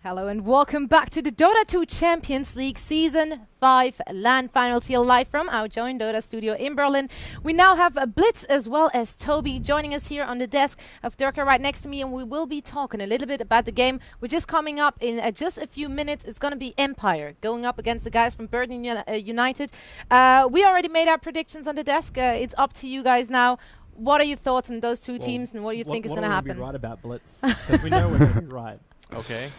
Hello and welcome back to the Dota 2 Champions League Season 5 LAN Finals here live from our joint Dota studio in Berlin. We now have Blitz as well as Toby joining us here on the desk of Durka right next to me, and we will be talking a little bit about the game which is coming up in just a few minutes. It's going to be Empire going up against the guys from Burden United. We already made our predictions on the desk. It's up to you guys now. What are your thoughts on those two teams, and what do you think is going to happen? What are we right about, Blitz? Because we know we're going to be right. Okay.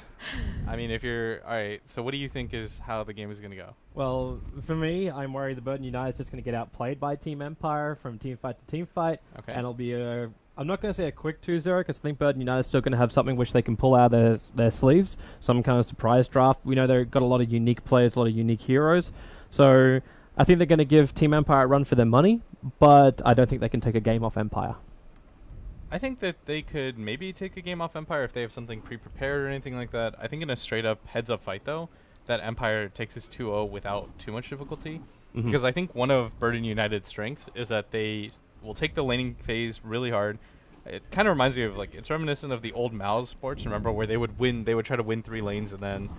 I mean, if you're... Alright, so what do you think is how the game is going to go? Well, for me, I'm worried the Burden United is just going to get outplayed by Team Empire from team fight to team fight. Okay. And it'll be a... I'm not going to say a quick 2-0, because I think Burden United is still going to have something which they can pull out of their sleeves. Some kind of surprise draft. We know they've got a lot of unique players, a lot of unique heroes. So I think they're going to give Team Empire a run for their money, but I don't think they can take a game off Empire. I think that they could maybe take a game off Empire if they have something pre-prepared or anything like that. I think in a straight-up heads-up fight, though, that Empire takes this 2-0 without too much difficulty. Because I think one of Burden United's strengths is that they will take the laning phase really hard. It kind of reminds me of, like, it's reminiscent of the old Mouse sports, remember, where they would try to win 3 lanes and then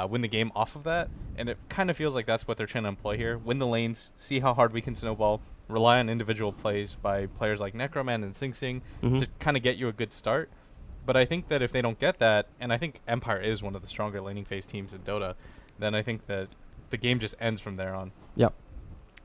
win the game off of that. And it kind of feels like that's what they're trying to employ here. Win the lanes, see how hard we can snowball, rely on individual plays by players like Necroman and Sing Sing to kind of get you a good start. But I think that if they don't get that, and I think Empire is one of the stronger laning phase teams in Dota, then I think that the game just ends from there on. Yep.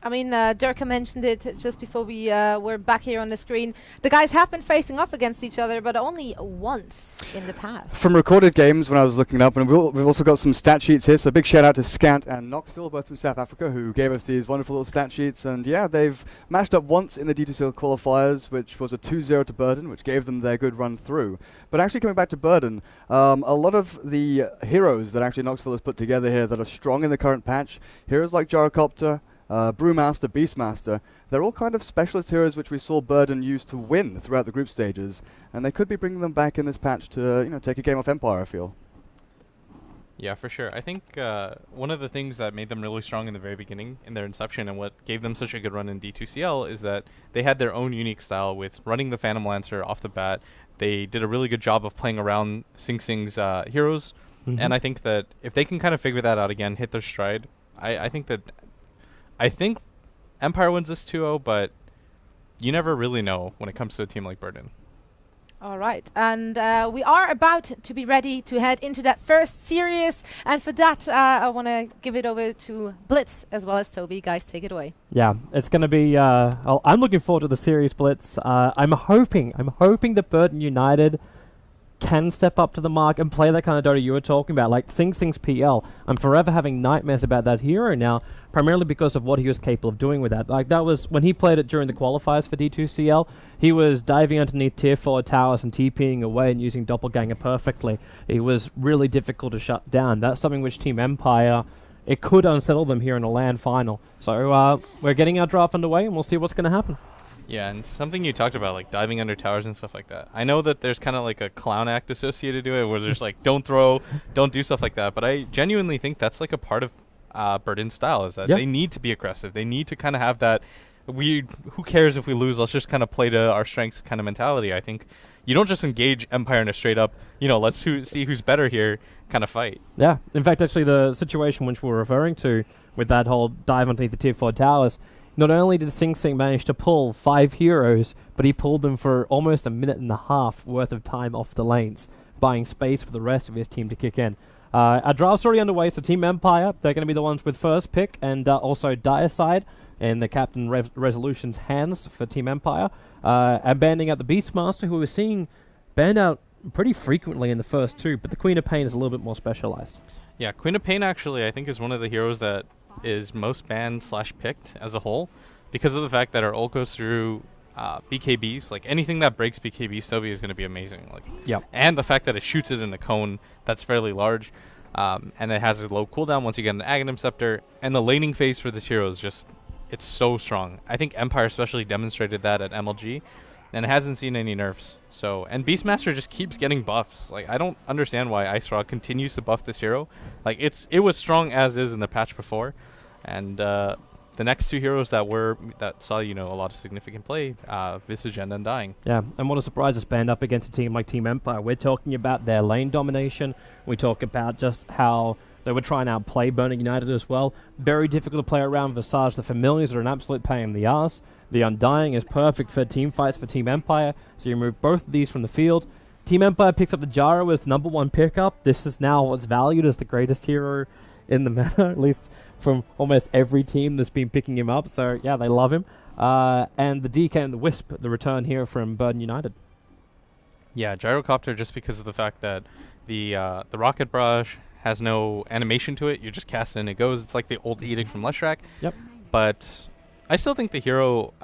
I mean, Durka mentioned it just before we were back here on the screen. The guys have been facing off against each other, but only once in the past. From recorded games when I was looking up, and we've also got some stat sheets here, so a big shout out to Scant and Knoxville, both from South Africa, who gave us these wonderful little stat sheets. And yeah, they've matched up once in the D2CL qualifiers, which was a 2-0 to Burden, which gave them their good run through. But actually coming back to Burden, a lot of the heroes that actually Knoxville has put together here that are strong in the current patch, heroes like Gyrocopter, Brewmaster, Beastmaster, they're all kind of specialist heroes which we saw Burden use to win throughout the group stages, and they could be bringing them back in this patch to take a game off Empire, I feel. Yeah, for sure. I think one of the things that made them really strong in the very beginning, in their inception, and what gave them such a good run in D2CL is that they had their own unique style with running the Phantom Lancer off the bat. They did a really good job of playing around Sing Sing's heroes, and I think that if they can kind of figure that out again, hit their stride, I think Empire wins this 2-0, but you never really know when it comes to a team like Burden. All right, and we are about to be ready to head into that first series, and for that I want to give it over to Blitz as well as Toby. Guys, take it away. Yeah, it's going to be... I'm looking forward to the series, Blitz. I'm hoping that Burden United can step up to the mark and play that kind of Dota you were talking about, like Sing Sing's PL. I'm forever having nightmares about that hero now, primarily because of what he was capable of doing with that. Like, that was when he played it during the qualifiers for D2CL, he was diving underneath tier 4 towers and TPing away and using Doppelganger perfectly. It was really difficult to shut down. That's something which Team Empire, it could unsettle them here in a LAN final. So we're getting our draft underway, and we'll see what's going to happen. Yeah, and something you talked about, like diving under towers and stuff like that. I know that there's kind of like a clown act associated to it where there's like, don't throw, don't do stuff like that. But I genuinely think that's like a part of Burden's style, is that they need to be aggressive. They need to kind of have that, who cares if we lose, let's just kind of play to our strengths kind of mentality. I think you don't just engage Empire in a straight up, let's see who's better here kind of fight. Yeah, in fact, actually the situation which we're referring to with that whole dive underneath the tier 4 towers, not only did Sing Sing manage to pull 5 heroes, but he pulled them for almost a minute and a half worth of time off the lanes, buying space for the rest of his team to kick in. Our draft's already underway, so Team Empire, they're going to be the ones with first pick, and also Direcide in the Captain Resolution's hands for Team Empire, and banding out the Beastmaster, who we're seeing banned out pretty frequently in the first 2, but the Queen of Pain is a little bit more specialized. Yeah, Queen of Pain actually I think is one of the heroes that is most banned/picked as a whole, because of the fact that our ult goes through BKBs. Like, anything that breaks BKB Toby is going to be amazing. Like, and the fact that it shoots it in a cone that's fairly large, and it has a low cooldown once you get an Aghanim Scepter, and the laning phase for this hero is just, it's so strong. I think Empire especially demonstrated that at MLG, and it hasn't seen any nerfs. So, and Beastmaster just keeps getting buffs. Like, I don't understand why Ice Raw continues to buff this hero. Like, it was strong as is in the patch before, and the next two heroes that saw a lot of significant play, Visage and Undying. Yeah, and what a surprise to stand up against a team like Team Empire. We're talking about their lane domination. We talk about just how they were trying to outplay Burning United as well. Very difficult to play around Visage. The Familiars are an absolute pain in the ass. The Undying is perfect for team fights for Team Empire, so you remove both of these from the field. Team Empire picks up the Gyro as the #1 pickup. This is now what's valued as the greatest hero in the meta, at least from almost every team that's been picking him up. So, yeah, they love him. And the DK and the Wisp, the return here from Burden United. Yeah, Gyrocopter, just because of the fact that the Rocket Barrage has no animation to it. You just cast it and it goes. It's like the old Edict from Leshrac. Yep. But I still think the hero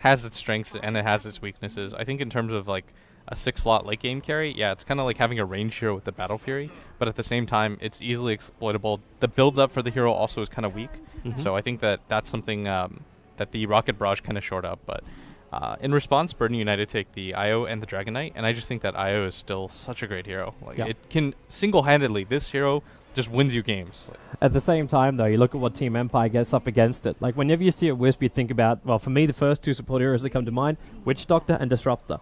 has its strengths and it has its weaknesses. I think in terms of like a 6-slot late game carry, yeah, it's kind of like having a range hero with the Battle Fury, but at the same time, it's easily exploitable. The build-up for the hero also is kind of weak, so I think that that's something that the Rocket Barrage kind of short up. But in response, Burden United take the IO and the Dragon Knight, and I just think that IO is still such a great hero. Like it can single-handedly, this hero just wins you games. At the same time, though, you look at what Team Empire gets up against it. Like, whenever you see a Wisp, you think about, well, for me, the first two support heroes that come to mind, Witch Doctor and Disruptor.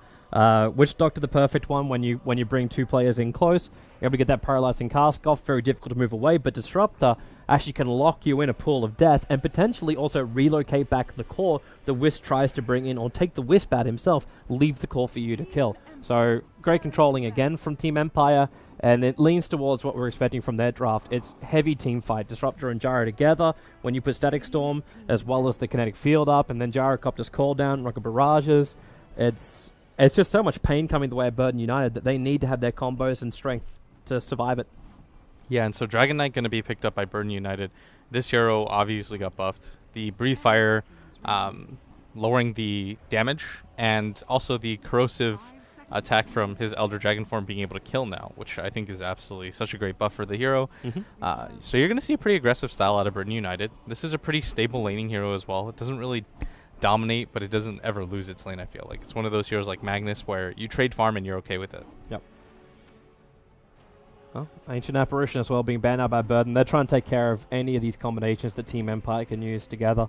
Witch Doctor, the perfect one when you bring two players in close. You're able to get that paralyzing cast off, very difficult to move away, but Disruptor actually can lock you in a pool of death and potentially also relocate back the core the Wisp tries to bring in, or take the Wisp out himself, leave the core for you to kill. So, great controlling again from Team Empire, and it leans towards what we're expecting from their draft. It's heavy team fight, Disruptor and Gyro together. When you put Static Storm, as well as the Kinetic Field up, and then Gyrocopter's call down, Rocket Barrages, it's just so much pain coming the way of Burden United that they need to have their combos and strength to survive it. Yeah, and so Dragon Knight going to be picked up by Burden United. This hero obviously got buffed. The Breathe Fire lowering the damage, and also the corrosive attack from his Elder Dragon form being able to kill now, which I think is absolutely such a great buff for the hero. So you're going to see a pretty aggressive style out of Burden United. This is a pretty stable laning hero as well. It doesn't really dominate, but it doesn't ever lose its lane, I feel like. It's one of those heroes like Magnus where you trade farm and you're okay with it. Yep. Well, Ancient Apparition as well being banned out by Burden. They're trying to take care of any of these combinations that Team Empire can use together.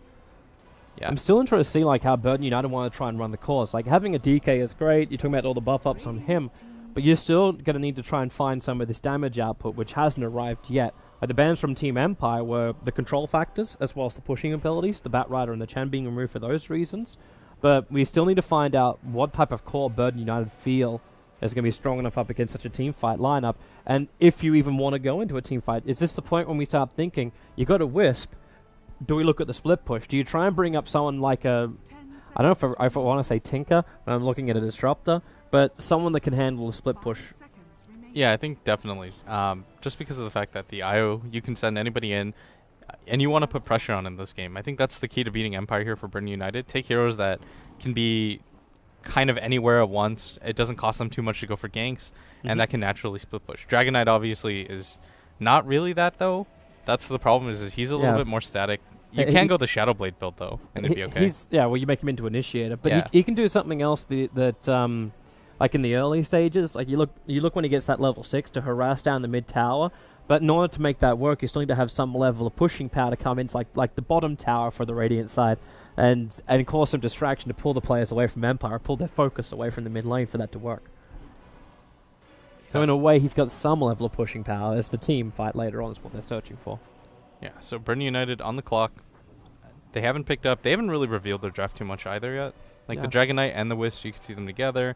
Yeah. I'm still interested to see like how Burden United want to try and run the course. Like, having a DK is great. You're talking about all the buff ups on him, but you're still going to need to try and find some of this damage output, which hasn't arrived yet. The bans from Team Empire were the control factors, as well as the pushing abilities, the Batrider and the Chen being removed for those reasons. But we still need to find out what type of core Burden United feel is going to be strong enough up against such a team fight lineup. And if you even want to go into a team fight, is this the point when we start thinking, you got a Wisp, do we look at the split push? Do you try and bring up someone like a, I don't know if I want to say Tinker, when I'm looking at a Disruptor, but someone that can handle a split push? Yeah, I think definitely. Just because of the fact that the IO, you can send anybody in, and you want to put pressure on in this game. I think that's the key to beating Empire here for Burden United. Take heroes that can be kind of anywhere at once. It doesn't cost them too much to go for ganks, and that can naturally split push. Dragon Knight obviously is not really that, though. That's the problem, is he's a little bit more static. You can go the Shadow Blade build, though, and it'd be okay. Well, you make him into Initiator, but he can do something else that like in the early stages, like you look when he gets that level 6 to harass down the mid tower, but in order to make that work, you still need to have some level of pushing power to come into like the bottom tower for the Radiant side, and cause some distraction to pull the players away from Empire, pull their focus away from the mid lane for that to work. So in a way, he's got some level of pushing power as the team fight later on is what they're searching for. Yeah, so Burden United on the clock. They haven't really revealed their draft too much either yet. Like the Dragon Knight and the Wisp, you can see them together.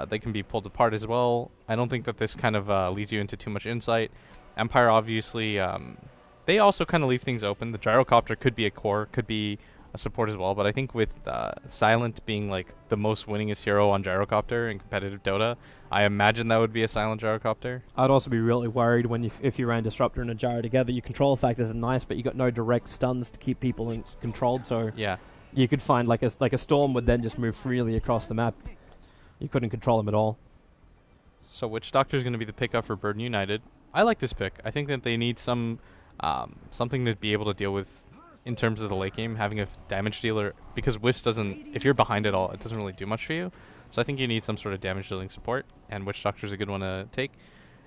They can be pulled apart as well. I don't think that this kind of leads you into too much insight. Empire, obviously, they also kind of leave things open. The Gyrocopter could be a core, could be a support as well, but I think with Silent being like the most winningest hero on Gyrocopter in competitive Dota, I imagine that would be a Silent Gyrocopter. I'd also be really worried when if you ran Disruptor and a Gyro together. Your control factors are nice, but you got no direct stuns to keep people controlled, so you could find like a Storm would then just move freely across the map. You couldn't control him at all. So Witch Doctor is going to be the pickup for Burden United. I like this pick. I think that they need something to be able to deal with in terms of the late game, having a damage dealer, because Wisp doesn't, if you're behind at all, it doesn't really do much for you. So I think you need some sort of damage dealing support, and Witch Doctor is a good one to take.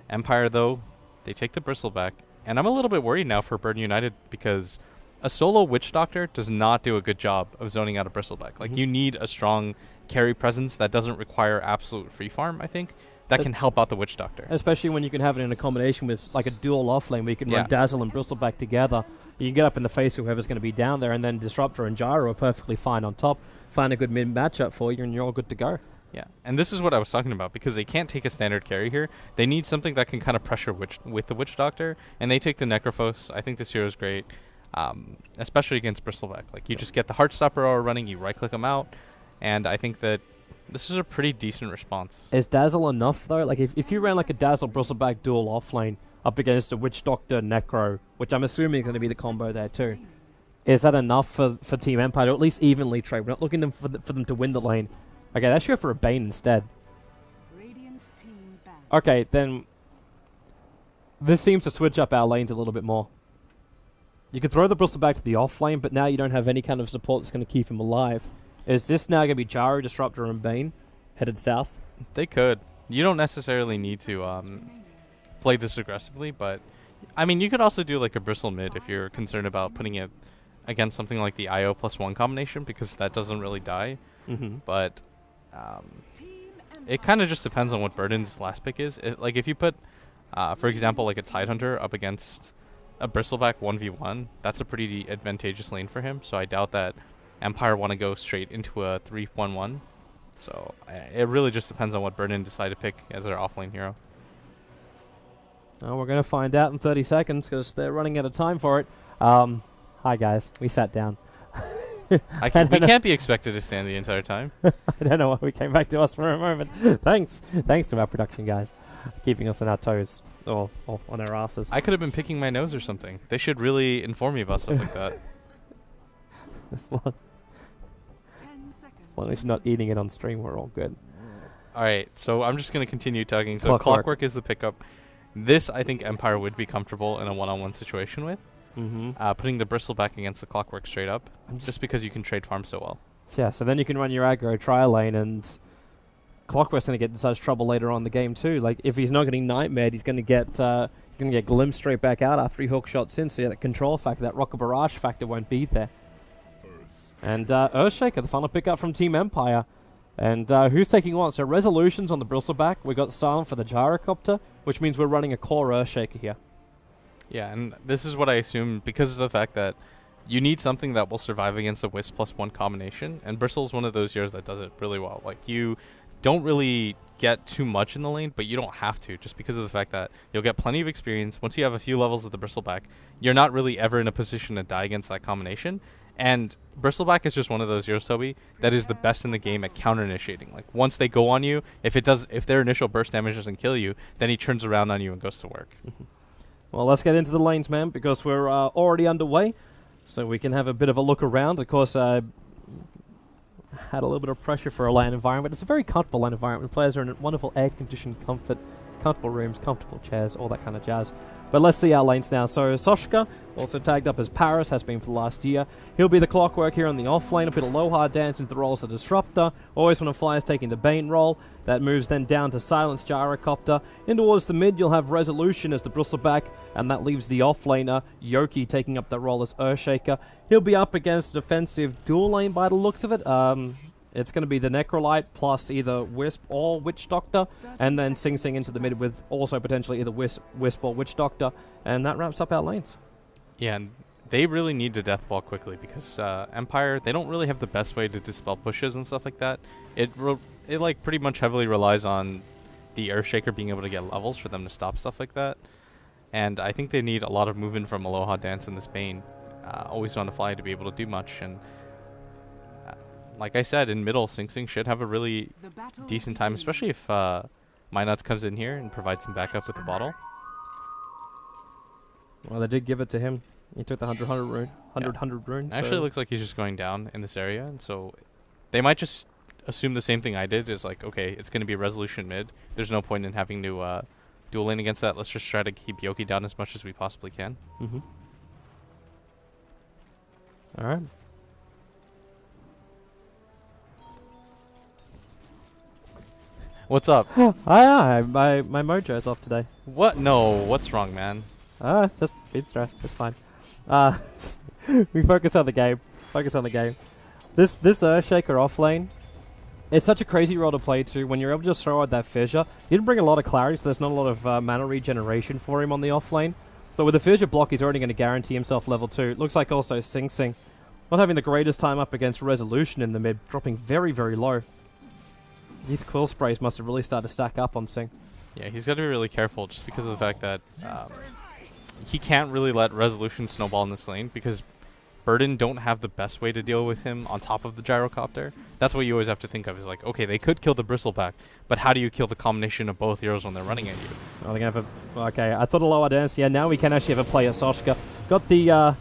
Empire, though, they take the Bristleback, and I'm a little bit worried now for Burden United because a solo Witch Doctor does not do a good job of zoning out a Bristleback. Like, you need a strong carry presence that doesn't require absolute free farm, I think, that can help out the Witch Doctor. Especially when you can have it in a combination with like a dual offlane where you can run Dazzle and Bristleback together. You can get up in the face of whoever's going to be down there, and then Disruptor and Gyro are perfectly fine on top. Find a good mid matchup for you, and you're all good to go. Yeah, and this is what I was talking about, because they can't take a standard carry here. They need something that can kind of pressure with the Witch Doctor, and they take the Necrophos. I think this hero is great, especially against Bristleback. Like, you just get the Heartstopper running, you right-click them out, and I think that this is a pretty decent response. Is Dazzle enough, though? Like, if you ran like a Dazzle Bristleback dual offlane up against a Witch Doctor Necro, which I'm assuming is going to be the combo there too, is that enough for Team Empire to at least evenly trade? We're not looking for them to win the lane. Okay, let's go for a Bane instead. Okay, then this seems to switch up our lanes a little bit more. You could throw the Bristleback to the offlane, but now you don't have any kind of support that's going to keep him alive. Is this now going to be Gyro, Disruptor, and Bane headed south? They could. You don't necessarily need to play this aggressively, but I mean, you could also do like a Bristle mid if you're concerned about putting it against something like the IO +1 combination, because that doesn't really die. But it kind of just depends on what Burden's last pick is. Like, if you put, for example, like a Tidehunter up against a Bristleback 1v1, that's a pretty advantageous lane for him. So I doubt that Empire want to go straight into a 3-1-1. So it really just depends on what Burden decide to pick as their offlane hero. Oh, we're going to find out in 30 seconds because they're running out of time for it. Hi, guys. We sat down. We can't be expected to stand the entire time. I don't know why we came back to us for a moment. Thanks to our production guys, keeping us on our toes or on our asses. I could have been picking my nose or something. They should really inform me about stuff like that. As long as you're not eating it on stream, we're all good. All right, so I'm just going to continue talking. So Clockwork is the pickup. This, I think Empire would be comfortable in a one-on-one situation with. Putting the Bristleback against the Clockwork straight up, just because you can trade farm so well. Yeah, so then you can run your aggro trial lane, and Clockwork's going to get in such trouble later on in the game too. Like, if he's not getting Nightmare, he's going to get glimpsed straight back out after he hook shots in. So yeah, that control factor, that Rocket Barrage factor won't be there. And Earthshaker, the final pickup from Team Empire. And who's taking what? So Resolutions on the Bristleback. We got Silent for the Gyrocopter, which means we're running a core Earthshaker here. Yeah, and this is what I assume because of the fact that you need something that will survive against a Wisp +1 combination, and Bristle's one of those heroes that does it really well. Like, you don't really get too much in the lane, but you don't have to, just because of the fact that you'll get plenty of experience. Once you have a few levels of the Bristleback, you're not really ever in a position to die against that combination. And Bristleback is just one of those heroes, Toby, that is the best in the game at counter-initiating. Like, once they go on you, if their initial burst damage doesn't kill you, then he turns around on you and goes to work. Well, let's get into the lanes, man, because we're already underway, so we can have a bit of a look around. Of course, had a little bit of pressure for a LAN environment. It's a very comfortable LAN environment. Players are in wonderful air-conditioned comfortable rooms, comfortable chairs, all that kind of jazz. But let's see our lanes now. So Soshka, also tagged up as Paris, has been for the last year. He'll be the Clockwork here on the offlane. A bit of Aloha dance into the role as a Disruptor. Always when a Flyer's taking the Bane role. That moves then down to Silence Gyrocopter. In towards the mid, you'll have Resolution as the Bristleback, and that leaves the offlaner, Yoki, taking up that role as Earthshaker. He'll be up against a defensive dual lane by the looks of it. It's going to be the Necrolite plus either Wisp or Witch Doctor, and then Sing Sing into the mid with also potentially either Wisp or Witch Doctor, and that wraps up our lanes. Yeah, and they really need to death wall quickly because Empire, they don't really have the best way to dispel pushes and stuff like that. It like pretty much heavily relies on the Earthshaker being able to get levels for them to stop stuff like that, and I think they need a lot of movement from Aloha Dance and this Bane, always on the fly, to be able to do much. And like I said, in middle, Sing Sing should have a really decent time, especially if Minuts comes in here and provides some backup with the bottle. Well, they did give it to him. He took the 100 rune. 100 rune. Actually, it looks like he's just going down in this area, and so they might just assume the same thing I did, is like, okay, it's going to be Resolution mid. There's no point in having to dual lane against that. Let's just try to keep Yoki down as much as we possibly can. All right. What's up? My mojo's off today. What? No, what's wrong, man? Just being stressed. It's fine. We focus on the game. Focus on the game. This Earthshaker off lane, it's such a crazy role to play too. When you're able to just throw out that fissure, he didn't bring a lot of clarity, so there's not a lot of mana regeneration for him on the off lane. But with the fissure block, he's already going to guarantee himself level 2. It looks like also Sing Sing not having the greatest time up against Resolution in the mid, dropping very, very low. These quill sprays must have really started to stack up on Sing. Yeah, he's got to be really careful just because of the fact that he can't really let Resolution snowball in this lane because Burden don't have the best way to deal with him on top of the gyrocopter. That's what you always have to think of is like, okay, they could kill the Bristleback, but how do you kill the combination of both heroes when they're running at you? Oh, they're gonna have a, okay, I thought a lower dance. Yeah, now we can actually have a play at Soshka. Got the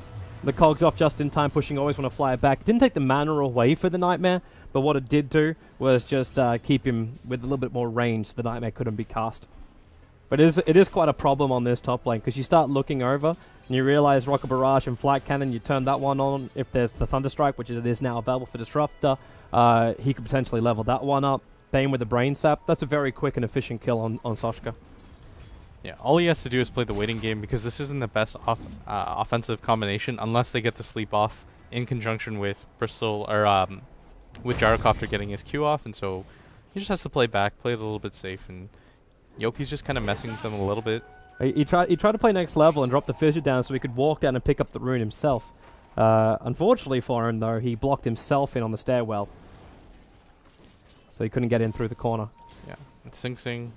cogs off just in time, pushing always want to fly it back. Didn't take the mana away for the Nightmare, but what it did do was just keep him with a little bit more range so the Nightmare couldn't be cast. But it is quite a problem on this top lane, because you start looking over, and you realize Rocket Barrage and Flat Cannon, you turn that one on. If there's the Thunderstrike, which it is now available for Disruptor, he could potentially level that one up. Bane with the Brain Sap, that's a very quick and efficient kill on Soshka. Yeah, all he has to do is play the waiting game because this isn't the best offensive combination unless they get the sleep off in conjunction with Bristol, or with Gyrocopter getting his Q off, and so he just has to play back, play it a little bit safe, and Yoki's just kind of messing with them a little bit. He tried to play next level and drop the fissure down so he could walk down and pick up the rune himself. Unfortunately for him, though, he blocked himself in on the stairwell, so he couldn't get in through the corner. Yeah, and Sing Sing,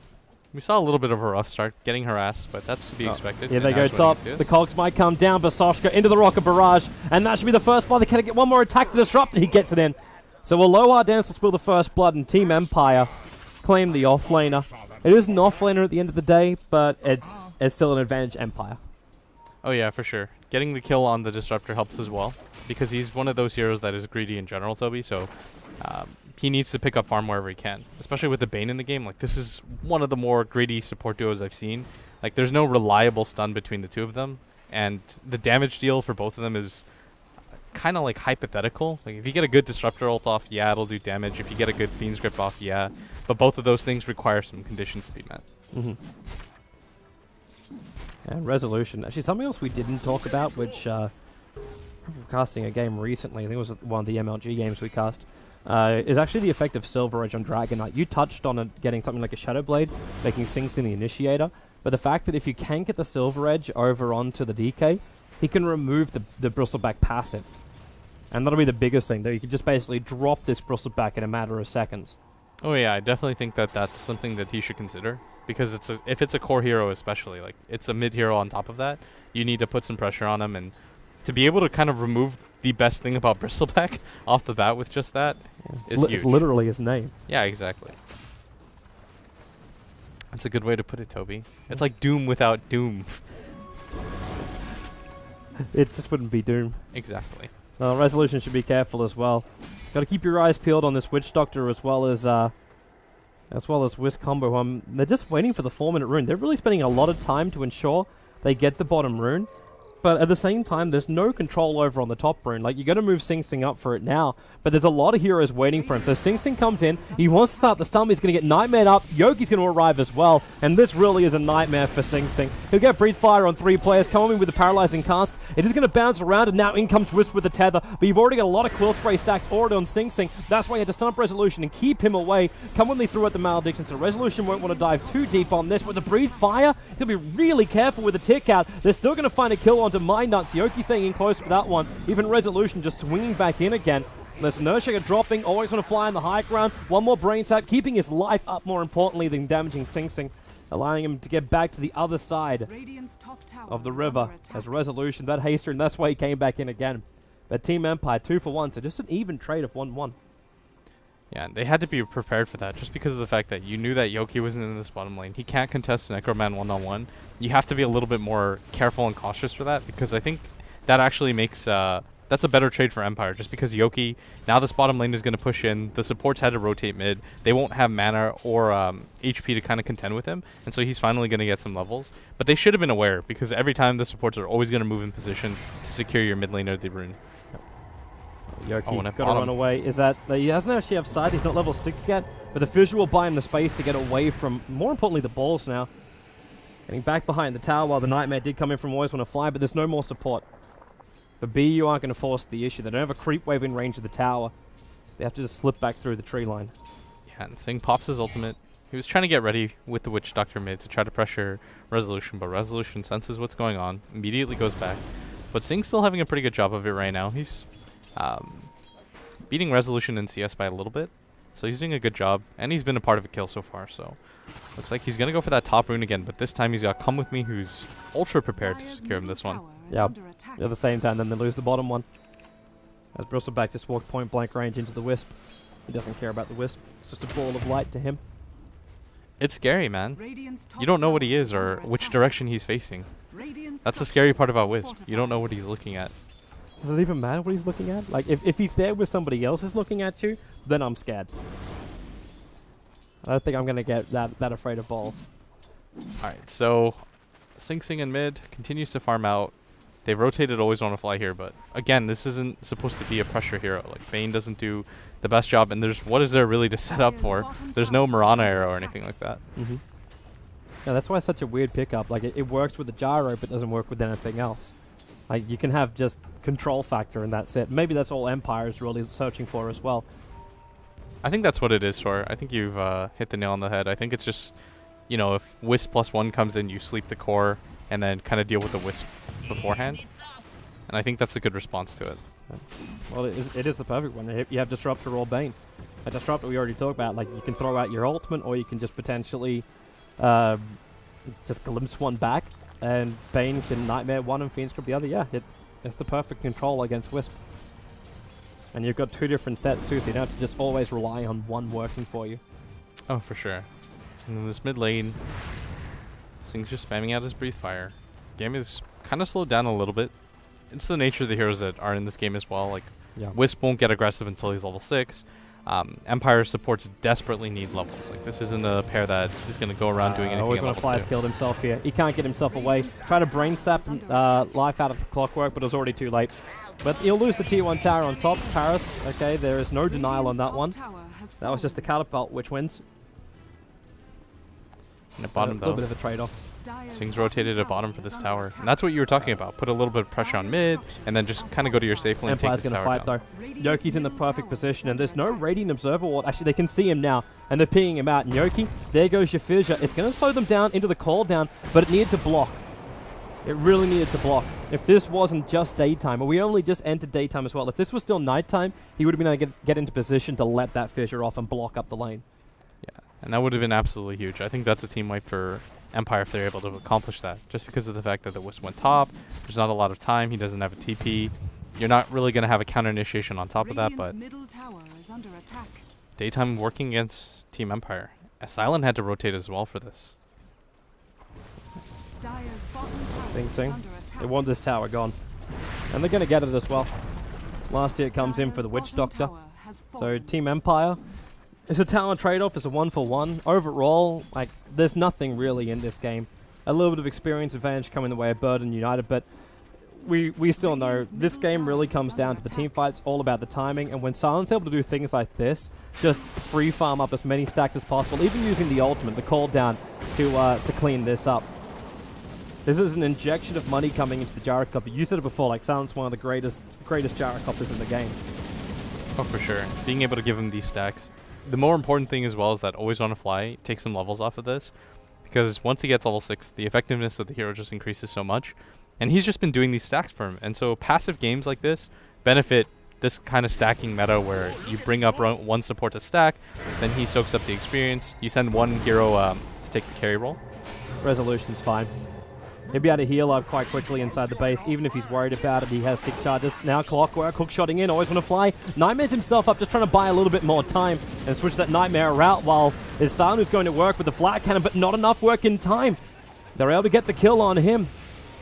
we saw a little bit of a rough start, getting harassed, but that's to be expected. Yeah, they go top. The cogs might come down, but Soshka into the Rocket Barrage, and that should be the first blood. They can get one more attack to disrupt, and he gets it in. So Aloha Dance will spill the first blood, and Team Empire claim the offlaner. It is an offlaner at the end of the day, but it's still an advantage Empire. Oh yeah, for sure. Getting the kill on the Disruptor helps as well, because he's one of those heroes that is greedy in general, Toby, so he needs to pick up farm wherever he can, especially with the Bane in the game. Like, this is one of the more greedy support duos I've seen. Like, there's no reliable stun between the two of them, and the damage deal for both of them is kind of like hypothetical. Like, if you get a good Disruptor ult off, yeah, it'll do damage. If you get a good Fiend's Grip off, yeah, but both of those things require some conditions to be met. And Resolution. Actually, something else we didn't talk about, which we're casting a game recently, I think it was one of the MLG games we cast, is actually the effect of Silver Edge on Dragon Knight. You touched on it getting something like a Shadow Blade, making Sing Sing the initiator, but the fact that if you can get the Silver Edge over onto the DK, he can remove the Bristleback passive. And that'll be the biggest thing, that you can just basically drop this Bristleback in a matter of seconds. Oh yeah, I definitely think that that's something that he should consider, because if it's a core hero especially, like it's a mid hero on top of that, you need to put some pressure on him, and to be able to kind of remove the best thing about Bristleback off the bat with just that is huge. It's literally his name. Yeah, exactly. That's a good way to put it, Toby. It's like Doom without Doom. It just wouldn't be Doom. Exactly. Resolution should be careful as well. Got to keep your eyes peeled on this Witch Doctor as well as Whisk Combo. They're just waiting for the 4-minute rune. They're really spending a lot of time to ensure they get the bottom rune. But at the same time, there's no control over on the top rune. Like, you got to move Sing Sing up for it now. But there's a lot of heroes waiting for him. So Sing Sing comes in. He wants to start the stun. He's going to get Nightmare up. Yogi's going to arrive as well. And this really is a nightmare for Sing Sing. He'll get Breathe Fire on 3 players. Coming with the Paralyzing Cast. It is going to bounce around. And now in comes Twist with the Tether. But you've already got a lot of Quill Spray stacks already on Sing Sing. That's why you had to stun up Resolution and keep him away. Come when they threw out the Malediction. So Resolution won't want to dive too deep on this. With the Breathe Fire, he'll be really careful with the tick out. They're still going to find a kill onto My Nuts. Yogi staying in close for that one. Even Resolution just swinging back in again. There's Earthshaker dropping, always want to fly on the high ground. One more Brain Sap, keeping his life up more importantly than damaging Sing Sing, allowing him to get back to the other side of the river as Resolution. That haster, and that's why he came back in again. But Team Empire 2 for 1, so just an even trade of 1-1. Yeah, they had to be prepared for that just because of the fact that you knew that Yoki wasn't in this bottom lane. He can't contest Necroman one-on-one. You have to be a little bit more careful and cautious for that, because I think that actually makes that's a better trade for Empire, just because Yoki, now this bottom lane is going to push in. The supports had to rotate mid. They won't have mana or HP to kind of contend with him, and so he's finally going to get some levels. But they should have been aware, because every time the supports are always going to move in position to secure your mid lane or the rune. Yoki got to run away. Is that he doesn't actually have sight? He's not level 6 yet, but the Fissure will buy him the space to get away from, more importantly, the balls now. Getting back behind the tower while the Nightmare did come in from always want to fly, but there's no more support. But BU aren't going to force the issue. They don't have a creep wave in range of the tower. So they have to just slip back through the tree line. Yeah, and Sing pops his ultimate. He was trying to get ready with the Witch Doctor mid to try to pressure Resolution, but Resolution senses what's going on, immediately goes back. But Sing's still having a pretty good job of it right now. He's beating Resolution in CS by a little bit, so he's doing a good job, and he's been a part of a kill so far, so looks like he's going to go for that top rune again, but this time he's got Come With Me, who's ultra prepared to secure him this one. Yeah, at the same time, then they lose the bottom one. As Bristleback just walked point blank range into the Wisp. He doesn't care about the Wisp. It's just a ball of light to him. It's scary, man. You don't know what he is or which direction he's facing. That's the scary part about Wisp. You don't know what he's looking at. Does it even matter what he's looking at? Like, if he's there with somebody else is looking at you, then I'm scared. I don't think I'm going to get that afraid of balls. Alright, so Sing Sing in mid continues to farm out. They've rotated Always Wanna Fly here, but again, this isn't supposed to be a pressure hero. Like, Bane doesn't do the best job, and what is there really to set up for? There's no Mirana arrow or anything like that. Yeah, that's why it's such a weird pickup. Like, it works with the gyro, but doesn't work with anything else. Like, you can have just control factor, and that's it. Maybe that's all Empire is really searching for as well. I think that's what it is, Tor. I think you've hit the nail on the head. I think it's just, you know, if Wisp +1 comes in, you sleep the core, and then kind of deal with the Wisp beforehand. And I think that's a good response to it. Well, it is the perfect one. You have Disruptor or Bane. A Disruptor we already talked about. Like, you can throw out your ultimate, or you can just potentially just glimpse one back, and Bane can Nightmare one and Fiend's Grip the other. Yeah, it's the perfect control against Wisp. And you've got two different sets too, so you don't have to just always rely on one working for you. Oh, for sure. And in this mid lane, Sing's just spamming out his Breathe Fire. Game is kind of slowed down a little bit. It's the nature of the heroes that are in this game as well. Like, Wisp won't get aggressive until he's level 6. Empire supports desperately need levels. Like, this isn't a pair that is going to go around doing anything Always at Wanna level Fly 2. has killed himself here. He can't get himself away. Try to brain sap life out of the clockwork, but it was already too late. But he'll lose the tier 1 tower on top. Paris, okay, there is no denial on that one. That was just the catapult which wins. And at bottom, A little though, bit of a trade-off. Sing's rotated at bottom for this tower. And that's what you were talking about. Put a little bit of pressure on mid, and then just kind of go to your safe lane and take Empire's this going to tower fight down. though. Yoki's in the perfect position, and there's no Radiant Observer Ward. Actually, they can see him now, and they're pinging him out. And Yoki, there goes your fissure. It's going to slow them down into the call down, but it needed to block. It really needed to block. If this wasn't just daytime, or we only just entered daytime as well, if this was still nighttime, he would have been able to get into position to let that fissure off and block up the lane. Yeah, and that would have been absolutely huge. I think that's a team wipe for Empire if they're able to accomplish that. Just because of the fact that the Wisp went top, there's not a lot of time, he doesn't have a TP. You're not really going to have a counter initiation on top of that, but daytime working against Team Empire. Silent had to rotate as well for this. Sing. They want this tower gone. And they're going to get it as well. Last year it comes in for the Witch Doctor. So Team Empire, it's a talent trade-off. It's a 1-for-1. Overall, like, there's nothing really in this game. A little bit of experience advantage coming the way of Burden United, but we still know this game really comes down to the team fights, all about the timing. And when Silent's able to do things like this, just free farm up as many stacks as possible, even using the ultimate, the call down, to clean this up. This is an injection of money coming into the Gyrocopter. You said it before, like, Silent's one of the greatest Gyrocopters in the game. Oh, for sure. Being able to give him these stacks. The more important thing as well is that Always Wanna Fly takes some levels off of this. Because once he gets level 6, the effectiveness of the hero just increases so much. And he's just been doing these stacks for him. And so passive games like this benefit this kind of stacking meta where you bring up one support to stack, then he soaks up the experience. You send one hero to take the carry role. Resolution's fine. He'll be able to heal up quite quickly inside the base, even if he's worried about it. He has stick charges. Now Clockwork, hook-shotting in, Always Wanna Fly. Nightmare's himself up, just trying to buy a little bit more time and switch that Nightmare route while his Silent is going to work with the flat cannon, but not enough work in time. They're able to get the kill on him.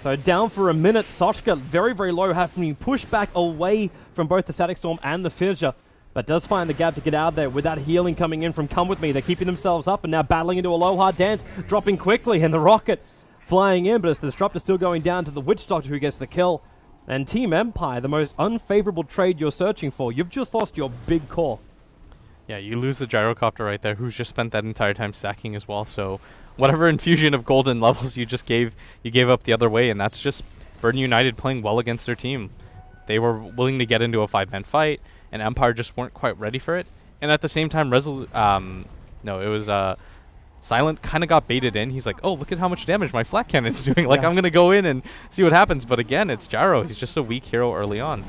So down for a minute, Sochka very, very low, having been pushed back away from both the Static Storm and the Fissure, but does find the gap to get out there with that healing coming in from Come With Me. They're keeping themselves up and now battling into a low hard dance, dropping quickly, and the Rocket flying in, but it's the Disruptor still going down to the Witch Doctor who gets the kill. And Team Empire, the most unfavorable trade you're searching for. You've just lost your big core. Yeah, you lose the Gyrocopter right there, who's just spent that entire time stacking as well. So whatever infusion of golden levels you just gave, you gave up the other way, and that's just Burden United playing well against their team. They were willing to get into a 5-man fight, and Empire just weren't quite ready for it. And at the same time, Silent kind of got baited in. He's like, oh, look at how much damage my flat cannon's doing. Like, I'm going to go in and see what happens. But again, it's Gyro. He's just a weak hero early on.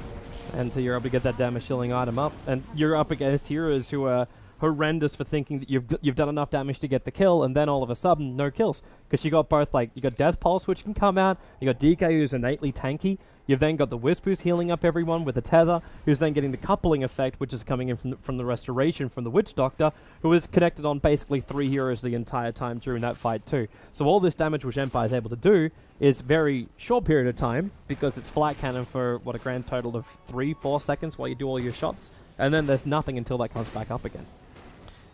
And so you're able to get that damage shielding item up. And you're up against heroes who are horrendous for thinking that you've done enough damage to get the kill, and then all of a sudden, no kills. Because you got both, like, you got Death Pulse, which can come out. You got DK, who's innately tanky. You've then got the Wisp, who's healing up everyone with the Tether, who's then getting the coupling effect, which is coming in from the Restoration from the Witch Doctor, who is connected on basically 3 heroes the entire time during that fight too. So all this damage which Empire is able to do is very short period of time, because it's flat cannon for, what, a grand total of 3-4 seconds while you do all your shots, and then there's nothing until that comes back up again.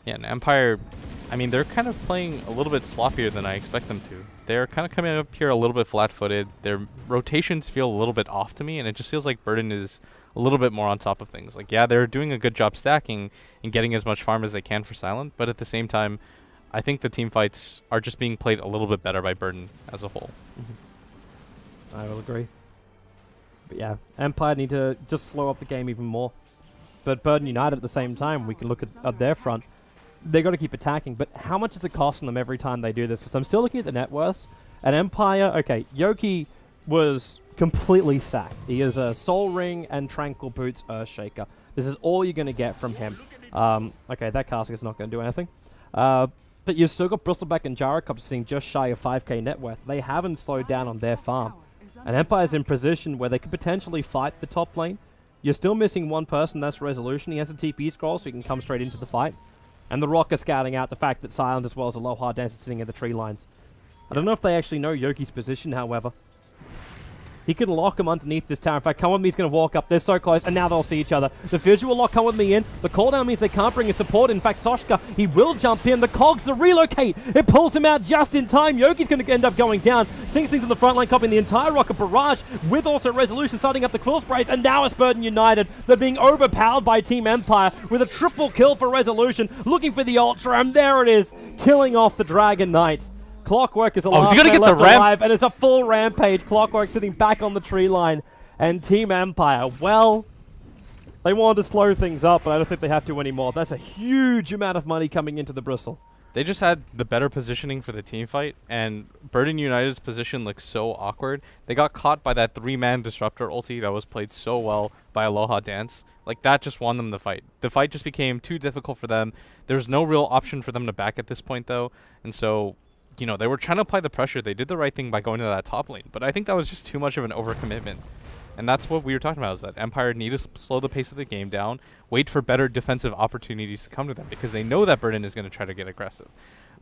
Yeah, and Empire, I mean, they're kind of playing a little bit sloppier than I expect them to. They're kind of coming up here a little bit flat-footed. Their rotations feel a little bit off to me, and it just feels like Burden is a little bit more on top of things. Like, yeah, they're doing a good job stacking and getting as much farm as they can for Silent, but at the same time, I think the team fights are just being played a little bit better by Burden as a whole. I will agree. But yeah, Empire need to just slow up the game even more. But Burden United at the same time, we can look at their front. They got to keep attacking, but how much is it costing them every time they do this? So I'm still looking at the net worths. At Empire, okay, Yoki was completely sacked. He is a Soul Ring and Tranquil Boots Earthshaker. This is all you're going to get from him. Okay, that casting is not going to do anything. But you've still got Bristleback and Gyrocopter sitting just shy of 5k net worth. They haven't slowed down on their farm. And Empire's in position where they could potentially fight the top lane. You're still missing one person, that's Resolution. He has a TP scroll, so he can come straight into the fight. And the Rock is scouting out the fact that Silent as well as Aloha Dance is sitting in the tree lines. I don't know if they actually know Yoki's position, however. He can lock him underneath this tower. In fact, come with me, he's going to walk up. They're so close, and now they'll see each other. The visual lock, come with me in. The cooldown means they can't bring a support. In fact, Soshka, he will jump in. The cogs, the relocate. It pulls him out just in time. Yoki's going to end up going down. Sing Sing's on the front line, copying the entire rocket barrage, with also Resolution starting up the quill sprays, and now it's Burden United. They're being overpowered by Team Empire with a triple kill for Resolution, looking for the Ultra, and there it is, killing off the Dragon Knight. Clockwork is alive, alive, and it's a full rampage. Clockwork sitting back on the tree line, and Team Empire, well, they wanted to slow things up, but I don't think they have to anymore. That's a huge amount of money coming into the Bristle. They just had the better positioning for the team fight, and Burden United's position looks so awkward. They got caught by that 3-man Disruptor ulti that was played so well by Aloha Dance. Like, that just won them the fight. The fight just became too difficult for them. There's no real option for them to back at this point, though, and so, you know, they were trying to apply the pressure. They did the right thing by going to that top lane, but I think that was just too much of an overcommitment. And that's what we were talking about, is that Empire need to slow the pace of the game down, wait for better defensive opportunities to come to them, because they know that Burden is going to try to get aggressive.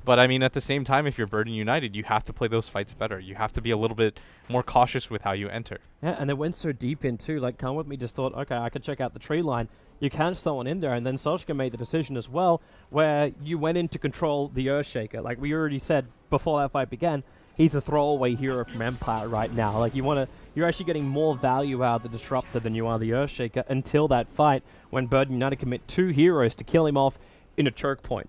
But, I mean, at the same time, if you're Burden United, you have to play those fights better. You have to be a little bit more cautious with how you enter. Yeah, and they went so deep in, too. Like, Come With Me just thought, okay, I could check out the tree line. You catch someone in there, and then Soshka made the decision as well, where you went in to control the Earthshaker. Like we already said before that fight began, he's a throwaway hero from Empire right now. Like, you're actually getting more value out of the Disruptor than you are the Earthshaker until that fight, when Burden United commit 2 heroes to kill him off in a choke point.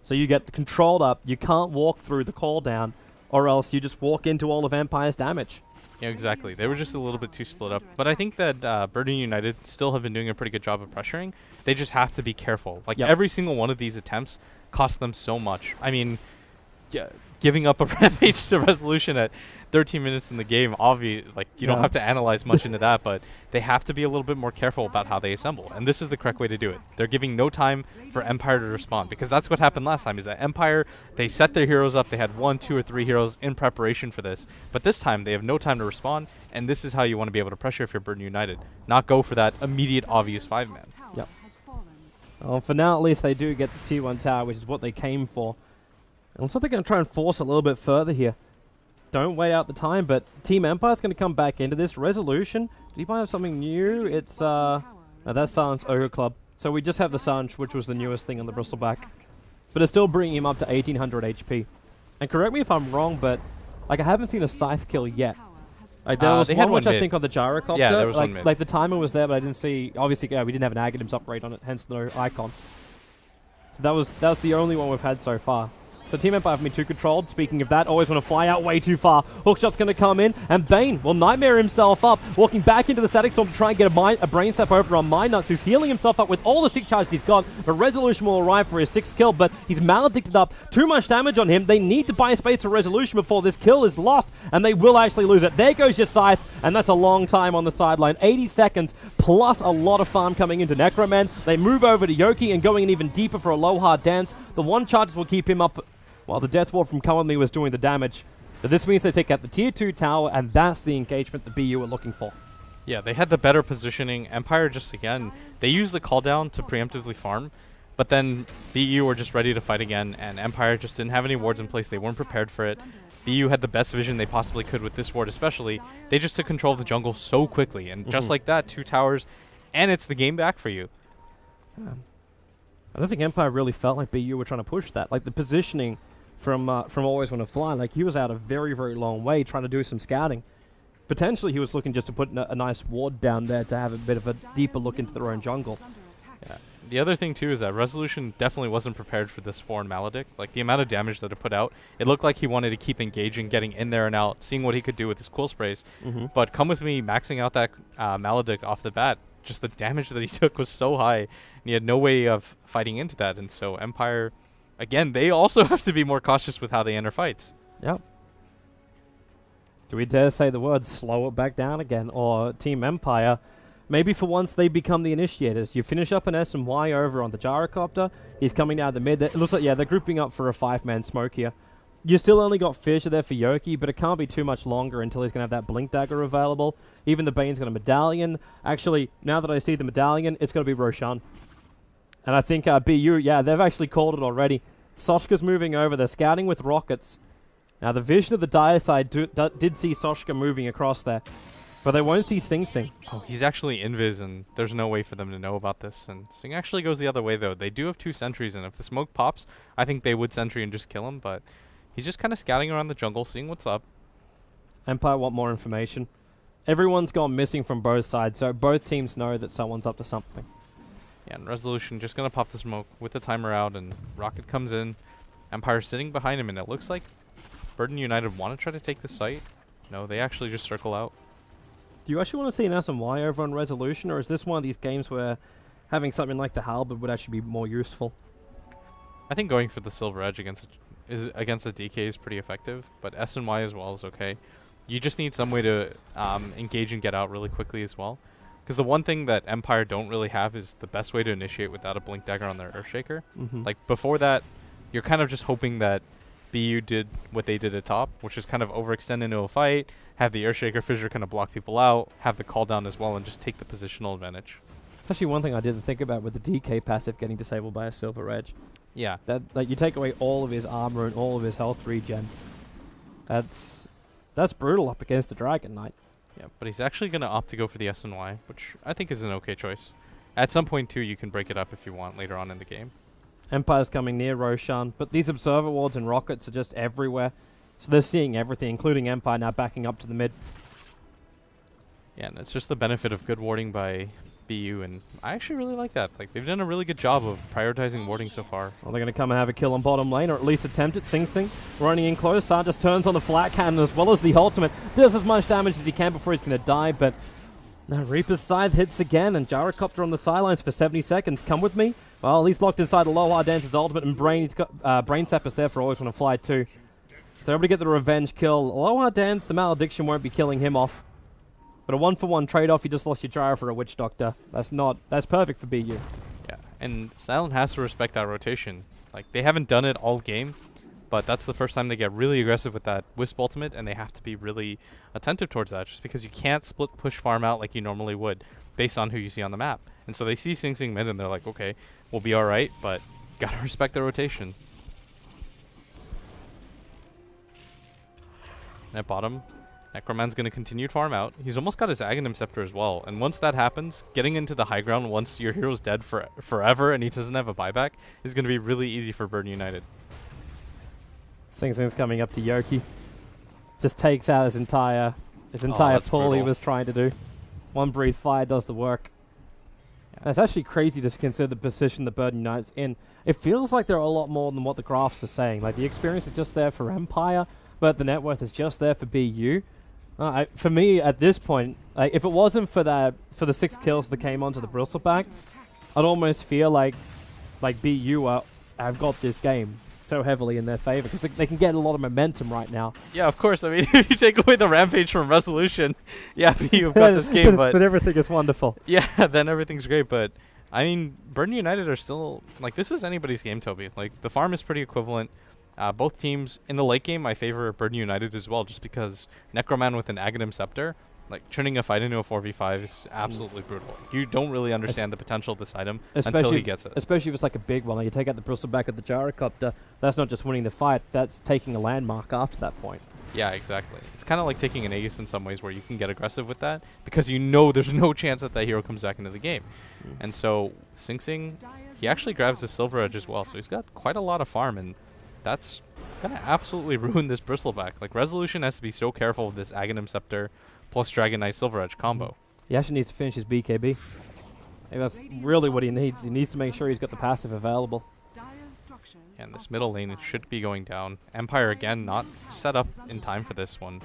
So you get controlled up, you can't walk through the cooldown, or else you just walk into all of Empire's damage. Yeah, exactly. They were just a little bit too split up. But I think that Burden United still have been doing a pretty good job of pressuring. They just have to be careful. Like, every single one of these attempts cost them so much. I mean, giving up a rampage to Resolution at 13 minutes in the game, obviously, like, you don't have to analyze much into that, but they have to be a little bit more careful about how they assemble. And this is the correct way to do it. They're giving no time for Empire to respond, because that's what happened last time, is that Empire, they set their heroes up, they had 1, 2, or 3 heroes in preparation for this, but this time they have no time to respond, and this is how you want to be able to pressure if you're Burden United. Not go for that immediate, obvious 5-man. Yep. Well, for now, at least, they do get the T1 tower, which is what they came for. And looks like they're going to try and force a little bit further here. Don't wait out the time, but Team Empire's going to come back into this. Resolution, do you might have something new? It's, no, that's Silence Ogre Club. So we just have the Sanj, which was the newest thing on the Bristleback. But it's still bringing him up to 1800 HP. And correct me if I'm wrong, but, like, I haven't seen a Scythe kill yet. Like, there was one which I think on the Gyrocopter. Yeah, there was one mid. Like, the timer was there, but I didn't see, obviously, we didn't have an Aghanims upgrade on it, hence no icon. So that was the only one we've had so far. So Team Empire have me too controlled. Speaking of that, always want to fly out way too far. Hookshot's going to come in, and Bane will nightmare himself up, walking back into the Static Storm to try and get a brain step over on Nuts, who's healing himself up with all the sick charges he's got. But Resolution will arrive for his 6th kill, but he's maledicted up. Too much damage on him. They need to buy space for Resolution before this kill is lost, and they will actually lose it. There goes your Scythe, and that's a long time on the sideline. 80 seconds, plus a lot of farm coming into Necroman. They move over to Yoki and going in even deeper for a low hard dance. The 1 charges will keep him up while the Death Ward from Conley was doing the damage. But this means they take out the tier 2 tower, and that's the engagement the BU are looking for. Yeah, they had the better positioning. Empire just, again, they used the call down to preemptively farm, but then BU were just ready to fight again, and Empire just didn't have any wards in place. They weren't prepared for it. BU had the best vision they possibly could with this ward especially. They just took control of the jungle so quickly, and just like that, 2 towers, and it's the game back for you. I don't think Empire really felt like BU were trying to push that. Like, the positioning from Always Want to Fly, like, he was out a very, very long way trying to do some scouting. Potentially he was looking just to put a nice ward down there to have a bit of a deeper look into their own jungle. Yeah. The other thing too is that Resolution definitely wasn't prepared for this foreign Maledict. Like, the amount of damage that it put out, it looked like he wanted to keep engaging, getting in there and out, seeing what he could do with his cool sprays. But come with me, maxing out that Maledict off the bat, just the damage that he took was so high, and he had no way of fighting into that. And so Empire, again, they also have to be more cautious with how they enter fights. Yep. Do we dare say the word slow it back down again? Or Team Empire, maybe for once they become the initiators. You finish up an S&Y over on the Gyrocopter. He's coming down the mid. It looks like, yeah, they're grouping up for a 5-man smoke here. You still only got Fisher there for Yoki, but it can't be too much longer until he's going to have that Blink Dagger available. Even the Bane's got a Medallion. Actually, now that I see the Medallion, it's going to be Roshan. And I think BU, yeah, they've actually called it already. Soshka's moving over. They're scouting with rockets. Now, the vision of the dire side did see Soshka moving across there, but they won't see Sing Sing. Oh, he's actually invis, and there's no way for them to know about this. And Sing actually goes the other way, though. They do have 2 sentries, and if the smoke pops, I think they would sentry and just kill him, but he's just kind of scouting around the jungle, seeing what's up. Empire want more information. Everyone's gone missing from both sides, so both teams know that someone's up to something. Yeah, and Resolution just going to pop the smoke with the timer out, and Rocket comes in. Empire sitting behind him, and it looks like Burden United want to try to take the site. No, they actually just circle out. Do you actually want to see an S&Y over on Resolution, or is this one of these games where having something like the Halberd would actually be more useful? I think going for the Silver Edge against a DK is pretty effective, but S&Y as well is okay. You just need some way to engage and get out really quickly as well. Because the one thing that Empire don't really have is the best way to initiate without a Blink Dagger on their Earthshaker. Like, before that, you're kind of just hoping that BU did what they did at top, which is kind of overextend into a fight, have the Earthshaker Fissure kind of block people out, have the call down as well, and just take the positional advantage. Actually, one thing I didn't think about with the DK passive getting disabled by a Silver Edge. Yeah. That, like, you take away all of his armor and all of his health regen. That's brutal up against a Dragon Knight. Yeah, but he's actually going to opt to go for the S&Y, which I think is an okay choice. At some point, too, you can break it up if you want later on in the game. Empire's coming near Roshan, but these Observer Wards and rockets are just everywhere. So they're seeing everything, including Empire now backing up to the mid. Yeah, and it's just the benefit of good warding by BU, and I actually really like that. Like, they've done a really good job of prioritizing warding so far. Well, they're going to come and have a kill on bottom lane, or at least attempt it. Sing Sing running in close. San just turns on the flat cannon as well as the ultimate. Does as much damage as he can before he's going to die, but now Reaper's Scythe hits again, and Gyrocopter on the sidelines for 70 seconds. Come with me. Well, he's locked inside the Aloha Dancer's ultimate, and He's got Brain Sappers there for Always Want to Fly too. So they're able to get the revenge kill. Aloha Dance, the Malediction won't be killing him off. But a 1-for-1 trade-off, you just lost your Gyro for a Witch Doctor. That's perfect for BU. Yeah, and Silent has to respect that rotation. Like, they haven't done it all game, but that's the first time they get really aggressive with that Wisp ultimate, and they have to be really attentive towards that, just because you can't split push farm out like you normally would, based on who you see on the map. And so they see Sing Sing mid, and they're like, okay, we'll be alright, but gotta respect the rotation. And at bottom, Necroman's going to continue to farm out. He's almost got his Aghanim Scepter as well. And once that happens, getting into the high ground once your hero's dead forever and he doesn't have a buyback is going to be really easy for Burden United. Sing Sing's coming up to Yoki. Just takes out his entire pull he was trying to do. One Breathe Fire does the work. It's actually crazy to consider the position the Bird United's in. It feels like they're a lot more than what the graphs are saying. Like, the experience is just there for Empire, but the net worth is just there for BU. For me, at this point, if it wasn't for the 6 kills that came onto the Bristleback, I'd almost feel like BU have got this game so heavily in their favor because they can get a lot of momentum right now. Yeah, of course. I mean, if you take away the Rampage from Resolution, yeah, you've got this game, but everything is wonderful. Yeah, then everything's great. But I mean, Burden United are still like, this is anybody's game, Toby. Like, the farm is pretty equivalent. Both teams in the late game, I favor Burden United as well, just because Necroman with an Aghanim Scepter, like turning a fight into a 4v5 is absolutely brutal. You don't really understand the potential of this item until he gets it. Especially if it's like a big one. Like, you take out the Bristleback at the Gyrocopter, that's not just winning the fight, that's taking a landmark after that point. Yeah, exactly. It's kind of like taking an Aegis in some ways, where you can get aggressive with that because you know there's no chance that hero comes back into the game. And so Sing Sing, he actually grabs the Silver Edge as well, so he's got quite a lot of farm, and that's going to absolutely ruin this Bristleback. Like, Resolution has to be so careful of this Aghanim Scepter plus Dragon Knight Silver Edge combo. He actually needs to finish his BKB. And that's really what he needs. He needs to make sure he's got the passive available. And this middle lane should be going down. Empire, again, not set up in time for this one.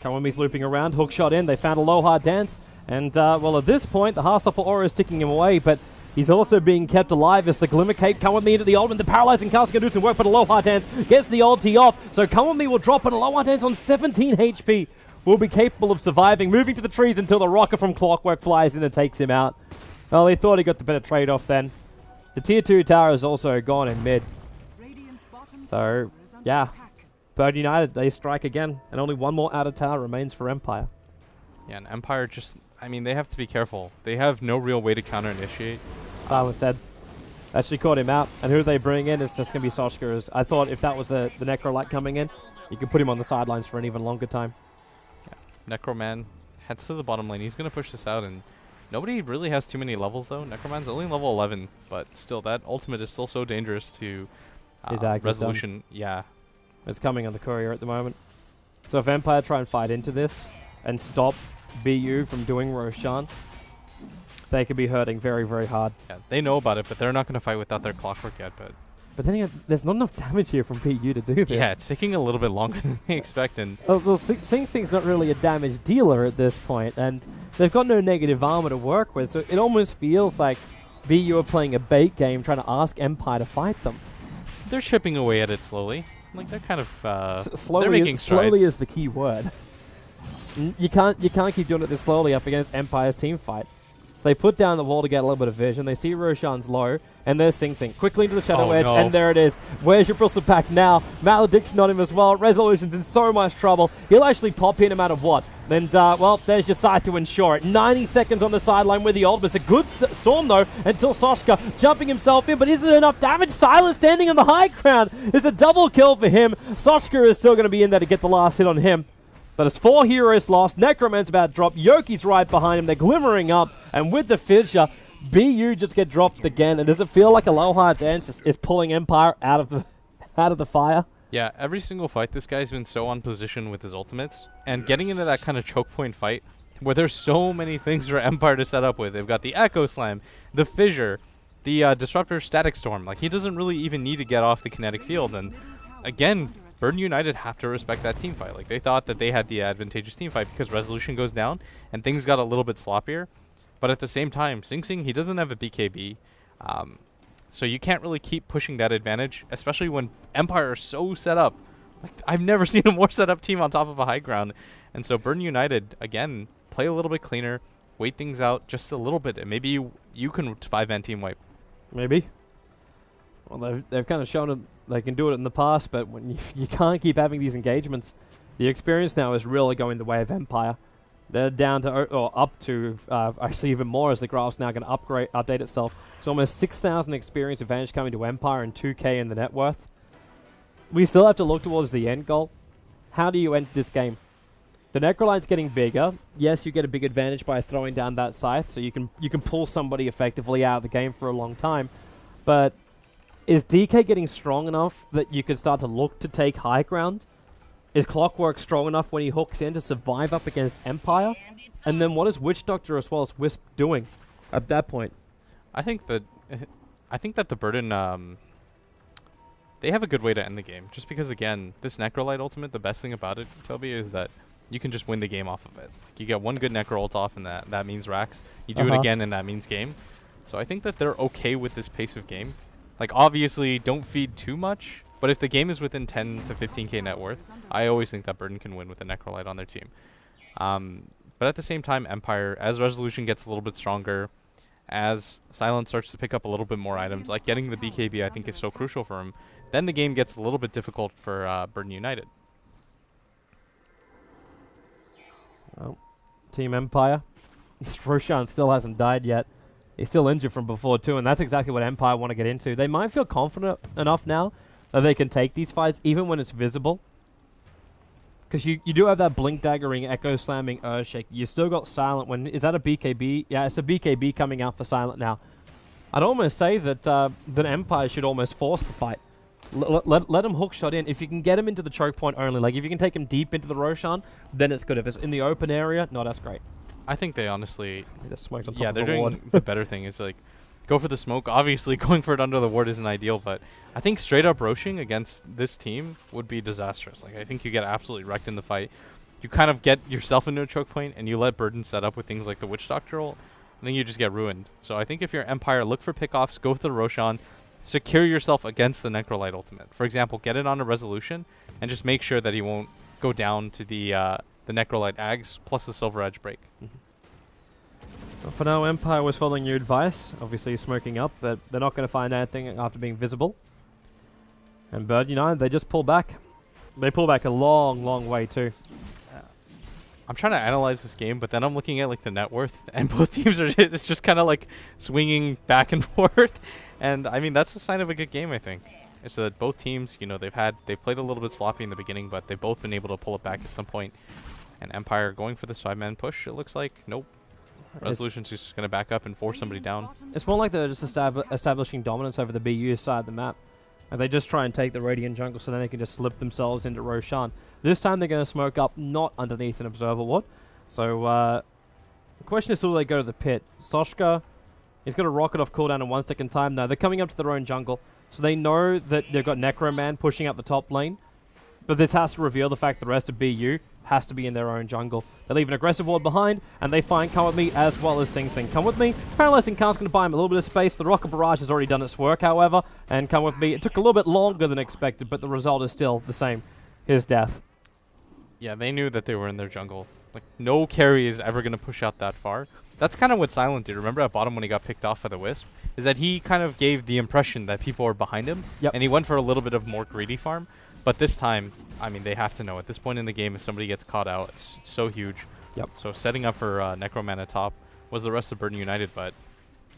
Kawami's looping around, hook shot in. They found a low hard dance. And, well, at this point, the Heartstopper aura is ticking him away, but he's also being kept alive as the Glimmer Cape Kawami into the ultimate. The paralyzing cast can do some work, but a low hard dance gets the ulti off. So Kawami will drop, and a low hard dance on 17 HP will be capable of surviving, moving to the trees until the rocket from Clockwork flies in and takes him out. Well, he thought he got the better trade-off then. The tier 2 tower is also gone in mid. So, yeah. Bird United, they strike again, and only one more outer tower remains for Empire. Yeah, and Empire just, I mean, they have to be careful. They have no real way to counter-initiate. Silence dead. Actually caught him out, and who they bring in is just going to be Soshka. I thought if that was the Necrolite coming in, you could put him on the sidelines for an even longer time. Necroman heads to the bottom lane. He's going to push this out, and nobody really has too many levels, though. Necroman's only level 11, but still, that ultimate is still so dangerous to Resolution. Yeah. It's coming on the courier at the moment. So if Empire try and fight into this and stop BU from doing Roshan, they could be hurting very, very hard. Yeah, they know about it, but they're not going to fight without their Clockwork yet. But then again, there's not enough damage here from BU to do this. Yeah, it's taking a little bit longer than they expect. And well, Sing Sing's not really a damage dealer at this point, and they've got no negative armor to work with, so it almost feels like BU are playing a bait game, trying to ask Empire to fight them. They're chipping away at it slowly. Like, they're kind of slowly. They're making strides. Slowly is the key word. You can't keep doing it this slowly up against Empire's team fight. So they put down the wall to get a little bit of vision. They see Roshan's low, and there's Sing Sing quickly into the Shadow Edge, and there it is. Where's your Bristleback now? Malediction on him as well. Resolution's in so much trouble. He'll actually pop here no matter what. And, well, there's your side to ensure it. 90 seconds on the sideline with the ultimate. It's a good storm, though, until Soshka jumping himself in. But is it enough damage? Silence standing on the high ground. It's a double kill for him. Soshka is still going to be in there to get the last hit on him. But as 4 heroes lost, Necroman's about to drop. Yoki's right behind him. They're glimmering up. And with the fissure, BU just get dropped again. And does it feel like a low hard dance is pulling Empire out of the fire? Yeah, every single fight, this guy's been so on position with his ultimates. And getting into that kind of choke point fight where there's so many things for Empire to set up with. They've got the Echo Slam, the Fissure, the Disruptor Static Storm. Like, he doesn't really even need to get off the kinetic field. And again, Burden United have to respect that team fight. Like, they thought that they had the advantageous team fight because Resolution goes down and things got a little bit sloppier. But at the same time, Sing Sing, he doesn't have a BKB. So you can't really keep pushing that advantage, especially when Empire are so set up. Like, I've never seen a more set up team on top of a high ground. And so Burden United, again, play a little bit cleaner, wait things out just a little bit, and maybe you can 5-man team wipe. Maybe. Well, they've kind of shown it, they can do it in the past, but when you can't keep having these engagements, the experience now is really going the way of Empire. They're down to, or up to, actually even more as the graph's now going to update itself. It's almost 6,000 experience advantage coming to Empire and 2k in the net worth. We still have to look towards the end goal. How do you end this game? The Necrolite's getting bigger. Yes, you get a big advantage by throwing down that scythe, so you can pull somebody effectively out of the game for a long time. But is DK getting strong enough that you could start to look to take high ground? Is Clockwork strong enough when he hooks in to survive up against Empire? And then what is Witch Doctor as well as Wisp doing? at that point. I think that the Burden they have a good way to end the game. Just because again, this Necrolite ultimate, the best thing about it, Toby, is that you can just win the game off of it. You get one good Necro ult off, and that means racks. You do it again, and that means game. So I think that they're okay with this pace of game. Like, obviously, don't feed too much, but if the game is within 10 to 15k net worth, I always think that Burden can win with a Necrolite on their team. But at the same time, Empire, as Resolution gets a little bit stronger, as Silence starts to pick up a little bit more items, like getting the BKB I think is so crucial for him, then the game gets a little bit difficult for Burden United. Well, Team Empire. Roshan still hasn't died yet. He's still injured from before too, and that's exactly what Empire want to get into. They might feel confident enough now that they can take these fights, even when it's visible. Because you do have that blink daggering, echo slamming, Earthshake. You still got Silent. Is that a BKB? Yeah, it's a BKB coming out for Silent now. I'd almost say that that Empire should almost force the fight. Let him hook shot in. If you can get him into the choke point only, like if you can take him deep into the Roshan, then it's good. If it's in the open area, no, that's great. I think they honestly, they're doing the better thing is like go for the smoke. Obviously, going for it under the ward isn't ideal, but I think straight up roshing against this team would be disastrous. Like I think you get absolutely wrecked in the fight. You kind of get yourself into a choke point, and you let Burden set up with things like the Witch Doctor ult, and then you just get ruined. So I think if you're Empire, look for pickoffs, go for the Roshan, secure yourself against the Necrolite ultimate. For example, get it on a resolution, and just make sure that he won't go down to the Necrolite Ags plus the Silver Edge break. Well, for now, Empire was following your advice. Obviously smoking up, but they're not going to find anything after being visible. And Bird United, they just pull back. They pull back a long, long way too. I'm trying to analyze this game, but then I'm looking at like the net worth, and both teams are it's just kind of like swinging back and forth. And I mean, that's a sign of a good game, I think. It's that both teams, you know, they've played a little bit sloppy in the beginning, but they've both been able to pull it back at some point. And Empire going for this 5-man push, it looks like, nope. Resolution's just going to back up and force somebody down. It's more like they're just establishing dominance over the BU side of the map. And they just try and take the Radiant jungle so then they can just slip themselves into Roshan. This time they're going to smoke up, not underneath an Observer Ward. So, the question is, will they go to the pit? Soshka is going to rocket off cooldown in 1 second time. No, they're coming up to their own jungle. So they know that they've got Necroman pushing up the top lane. But this has to reveal the fact that the rest of BU has to be in their own jungle. They leave an aggressive ward behind, and they find Come With Me as well as Sing Sing. Come With Me, Paralyzing Cast's going to buy him a little bit of space. The Rocket Barrage has already done its work, however, and Come With Me, it took a little bit longer than expected, but the result is still the same. His death. Yeah, they knew that they were in their jungle. Like, no carry is ever going to push out that far. That's kind of what Silent did. Remember at bottom when he got picked off by the Wisp? Is that he kind of gave the impression that people were behind him, and he went for a little bit of more greedy farm. But this time, I mean, they have to know at this point in the game, if somebody gets caught out, it's so huge. So setting up for Necroman at top was the rest of Burden United, but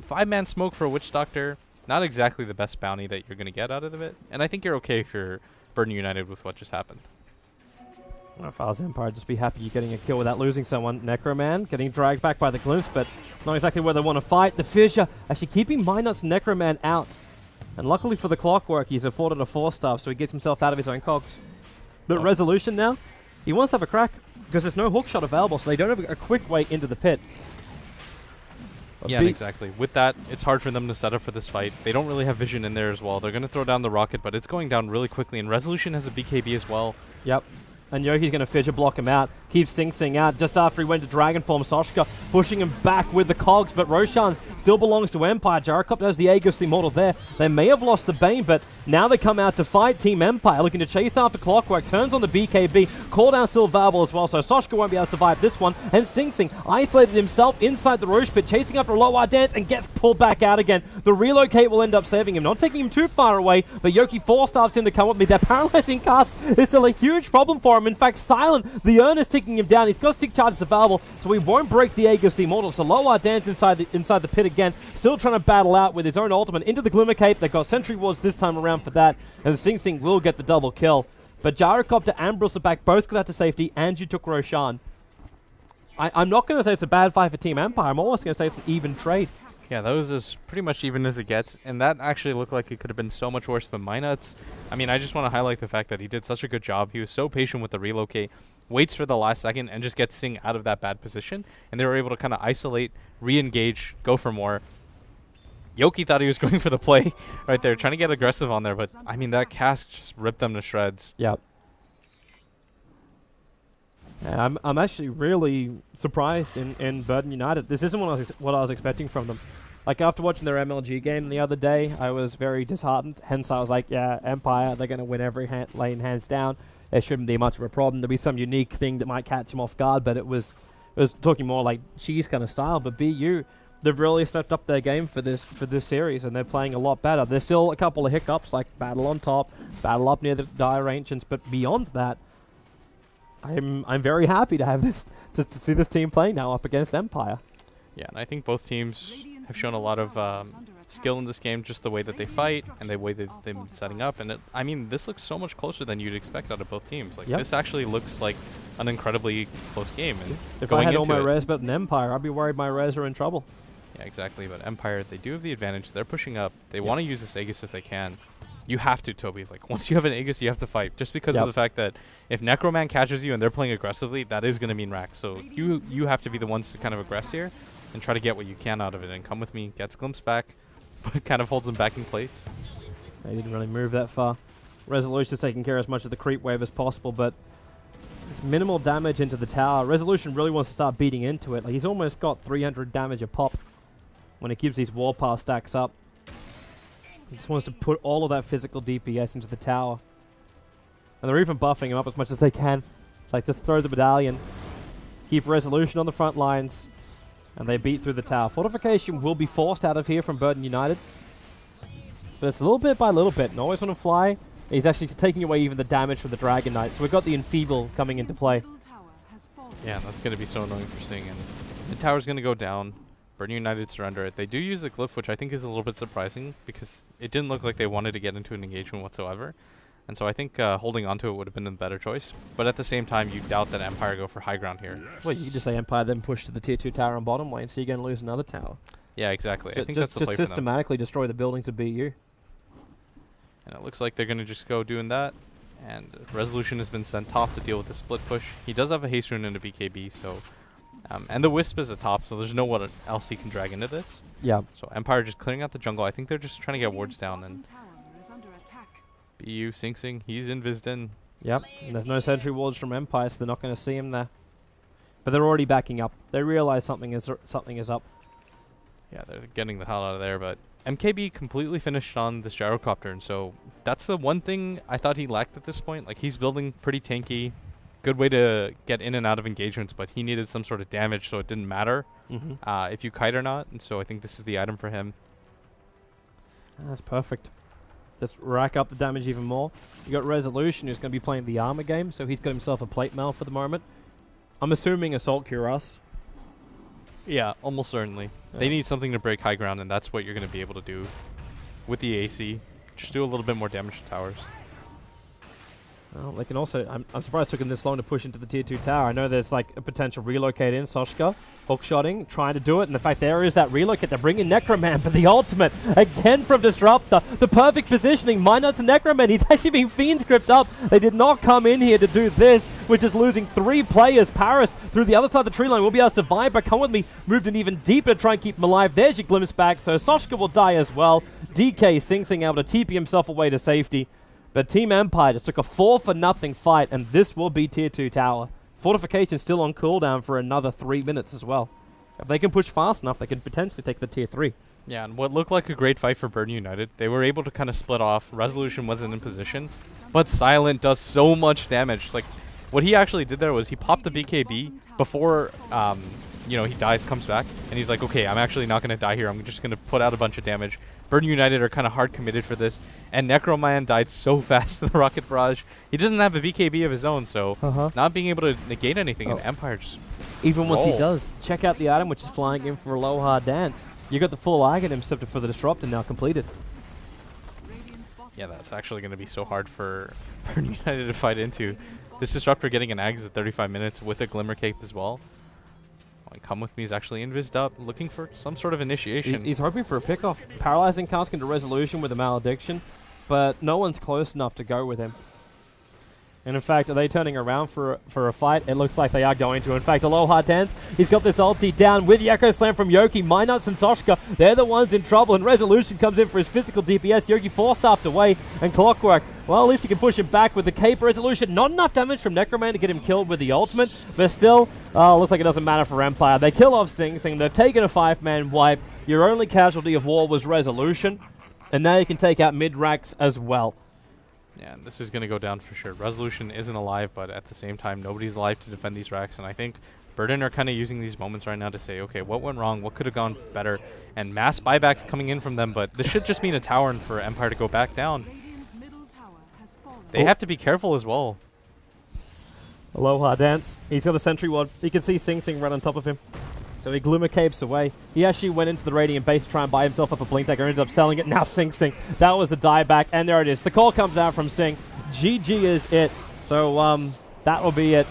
5-man smoke for a Witch Doctor, not exactly the best bounty that you're going to get out of it. And I think you're okay if you're Burden United with what just happened. Well, if I was Empire, I'd just be happy you're getting a kill without losing someone. Necroman getting dragged back by the glimpse, but not exactly where they want to fight. The Fissure actually keeping Minot's Necroman out. And luckily for the Clockwork, he's afforded a 4-star, so he gets himself out of his own cogs. But Resolution now, he wants to have a crack, because there's no hook shot available, so they don't have a quick way into the pit. Yeah, exactly. With that, it's hard for them to set up for this fight. They don't really have vision in there as well. They're going to throw down the rocket, but it's going down really quickly, and Resolution has a BKB as well. Yep. And Yoki's going to Fissure block him out. Keeps Sing Sing out just after he went to Dragon Form. Soshka pushing him back with the cogs, but Roshan still belongs to Empire. Gyrocopter has the Aegis Immortal there. They may have lost the Bane, but now they come out to fight. Team Empire looking to chase after Clockwork. Turns on the BKB. Cooldown still viable as well, so Soshka won't be able to survive this one. And Sing Sing isolated himself inside the Roche pit, chasing after a low-R dance and gets pulled back out again. The relocate will end up saving him, not taking him too far away, but Yoki 4-stars him to Come With Me. That paralyzing cast is still a huge problem for him. In fact, Silent, the Urn is ticking him down. He's got stick charges available, so he won't break the Aegis Immortal. So low-R dance inside the pit again, still trying to battle out with his own ultimate into the Glimmer Cape. They got Sentry Wards this time around for that, and Sing Sing will get the double kill. But Gyrocopter and Bristleback both got out to safety, and you took Roshan. I'm not going to say it's a bad fight for Team Empire. I'm almost going to say it's an even trade. Yeah, that was as pretty much even as it gets, and that actually looked like it could have been so much worse. But Minot's, I mean, I just want to highlight the fact that he did such a good job. He was so patient with the relocate. waits for the last second, and just gets Sing out of that bad position. And they were able to kind of isolate, re-engage, go for more. Yoki thought he was going for the play right there, trying to get aggressive on there, but I mean, that cask just ripped them to shreds. Yep. And I'm actually really surprised in Burden United. This isn't what I was expecting from them. Like, after watching their MLG game the other day, I was very disheartened. Hence, I was like, yeah, Empire, they're going to win every lane hands down. There shouldn't be much of a problem. There'll be some unique thing that might catch them off guard, but it was talking more like cheese kind of style. But BU, they've really stepped up their game for this series, and they're playing a lot better. There's still a couple of hiccups, like battle on top, battle up near the dire ancients, but beyond that, I'm very happy to have this to see this team playing now up against Empire. Yeah, and I think both teams have shown a lot of skill in this game, just the way that they fight and the way that they've been setting up. And I mean, this looks so much closer than you'd expect out of both teams. Like, this actually looks like an incredibly close game. And if I had all my res but an Empire, I'd be worried my res are in trouble. Yeah, exactly. But Empire, they do have the advantage. They're pushing up. They want to use this Aegis if they can. You have to, Toby. Like, once you have an Aegis, you have to fight. Just because of the fact that if Necroman catches you and they're playing aggressively, that is going to mean rack. So you have to be the ones to kind of aggress here and try to get what you can out of it. And Come With Me gets Glimpse back, but kind of holds them back in place. They didn't really move that far. Resolution is taking care of as much of the creep wave as possible, but it's minimal damage into the tower. Resolution really wants to start beating into it. Like, he's almost got 300 damage a pop when it gives these warpath stacks up. He just wants to put all of that physical DPS into the tower. And they're even buffing him up as much as they can. It's like, just throw the medallion, keep Resolution on the front lines, and they beat through the tower. Fortification will be forced out of here from Burden United. But it's a little bit by little bit. And always want to fly. He's actually taking away even the damage from the Dragon Knight. So we've got the Enfeeble coming into play. Yeah, that's going to be so annoying for Sing. And the tower's going to go down. Burden United surrender it. They do use the glyph, which I think is a little bit surprising because it didn't look like they wanted to get into an engagement whatsoever. And so I think holding onto it would have been a better choice. But at the same time, you doubt that Empire go for high ground here. Well, you could just say Empire then push to the tier 2 tower on bottom lane, so you're going to lose another tower. Yeah, exactly. I think just that's the play just systematically destroy the buildings of BU. And it looks like they're going to just go doing that. And Resolution has been sent top to deal with the split push. He does have a haste rune and a BKB, so... and the Wisp is a top, so there's no what else he can drag into this. Yeah. So Empire just clearing out the jungle. I think they're just trying to get wards down. And BU, Sing, he's invised in. Yep. And there's no sentry wards from Empire, so they're not going to see him there. But they're already backing up. They realize something is up. Yeah, they're getting the hell out of there. But MKB completely finished on this gyrocopter, and so that's the one thing I thought he lacked at this point. Like, he's building pretty tanky. Good way to get in and out of engagements, but he needed some sort of damage, so it didn't matter if you kite or not. And so I think this is the item for him. That's perfect. Just rack up the damage even more. You got Resolution, who's going to be playing the armor game, so he's got himself a plate mail for the moment. I'm assuming Assault Cuirass. Yeah, almost certainly. Yeah. They need something to break high ground, and that's what you're going to be able to do with the AC. Just do a little bit more damage to towers. Well, they can also... I'm surprised it took them this long to push into the tier 2 tower. I know there's like a potential relocate in. Soshka, hookshotting, trying to do it. And the fact there is that relocate. They're bringing Necroman, but the ultimate, again from Disruptor. The perfect positioning. Minuts and Necroman. He's actually being Fiend script up. They did not come in here to do this, which is losing 3 players. Paris, through the other side of the tree line, will be able to survive, but Come With Me moved in even deeper to try and keep him alive. There's your glimpse back, so Soshka will die as well. DK Sing able to TP himself away to safety. But Team Empire just took a 4-0 fight, and this will be tier 2 tower. Fortification still on cooldown for another 3 minutes as well. If they can push fast enough, they can potentially take the tier 3. Yeah, and what looked like a great fight for Burden United, they were able to kind of split off. Resolution wasn't in position, but Silent does so much damage. Like, what he actually did there was he popped the BKB before, you know, he dies, comes back, and he's like, okay, I'm actually not going to die here. I'm just going to put out a bunch of damage. Burden United are kind of hard committed for this, and Necroman died so fast to the Rocket Barrage. He doesn't have a BKB of his own, so not being able to negate anything, and Empire just even once he does, check out the item which is flying in for Aloha Dance. You got the full Aghanim scepter for the Disruptor now completed. Yeah, that's actually going to be so hard for Burden United to fight into. This Disruptor getting an Ags at 35 minutes with a Glimmer Cape as well. Come With Me is actually invised up, looking for some sort of initiation. He's hoping for a pickoff. Paralyzing Cask into Resolution with a Malediction, but no one's close enough to go with him. And in fact, are they turning around for a fight? It looks like they are going to. In fact, Aloha Dance, he's got this ulti down with the Echo Slam from Yoki. Minuts and Soshka, they're the ones in trouble. And Resolution comes in for his physical DPS. Yoki force-staffed away. And Clockwork, well, at least he can push him back with the Cape Resolution. Not enough damage from Necroman to get him killed with the ultimate. But still, looks like it doesn't matter for Empire. They kill off Sing Sing. They've taken a 5-man wipe. Your only casualty of war was Resolution. And now you can take out mid-racks as well. Yeah, and this is going to go down for sure. Resolution isn't alive, but at the same time, nobody's alive to defend these racks. And I think Burden are kind of using these moments right now to say, okay, what went wrong? What could have gone better? And mass buybacks coming in from them, but this should just mean a tower and for Empire to go back down. They have to be careful as well. Aloha Dance. He's got a sentry ward. You can see Sing Sing right on top of him. So he Glimmer Capes away. He actually went into the Radiant base to try and buy himself up a Blink Dagger, ended up selling it. Now Sing Sing. That was a dieback, and there it is. The call comes out from Sing. GG is it. So that will be it.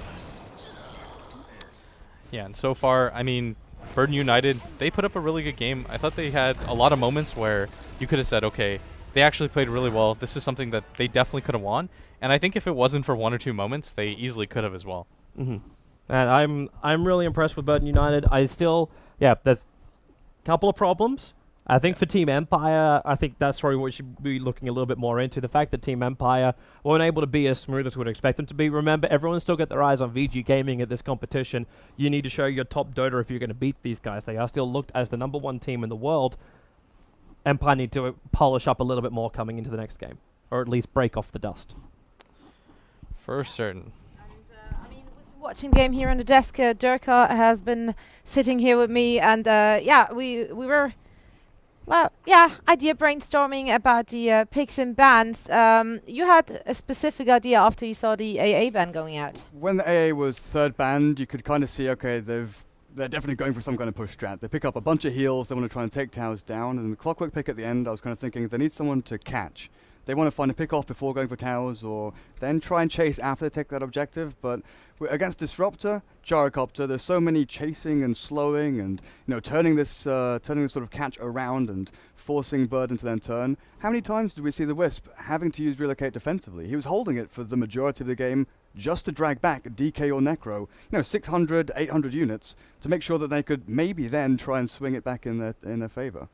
Yeah, and so far, I mean, Burden United, they put up a really good game. I thought they had a lot of moments where you could have said, okay, they actually played really well. This is something that they definitely could have won. And I think if it wasn't for 1 or 2 moments, they easily could have as well. Mm-hmm. And I'm really impressed with Burden United. there's a couple of problems. I think for Team Empire, I think that's probably what we should be looking a little bit more into. The fact that Team Empire weren't able to be as smooth as we'd expect them to be. Remember, everyone's still got their eyes on VG Gaming at this competition. You need to show your top Dota if you're going to beat these guys. They are still looked as the #1 team in the world. Empire need to polish up a little bit more coming into the next game. Or at least break off the dust. For certain. Watching the game here on the desk, Durka has been sitting here with me, and we were, idea brainstorming about the picks and bans. You had a specific idea after you saw the AA ban going out. When the AA was 3rd banned, you could kind of see, okay, they're definitely going for some kind of push strat. They pick up a bunch of heals, they want to try and take towers down, and the Clockwork pick at the end, I was kind of thinking they need someone to catch. They want to find a pick off before going for towers, or then try and chase after they take that objective. But against Disruptor, Gyrocopter, there's so many chasing and slowing, and turning this sort of catch around and forcing Burden to then turn. How many times did we see the Wisp having to use Relocate defensively? He was holding it for the majority of the game just to drag back DK or Necro, 600, 800 units to make sure that they could maybe then try and swing it back in their favor.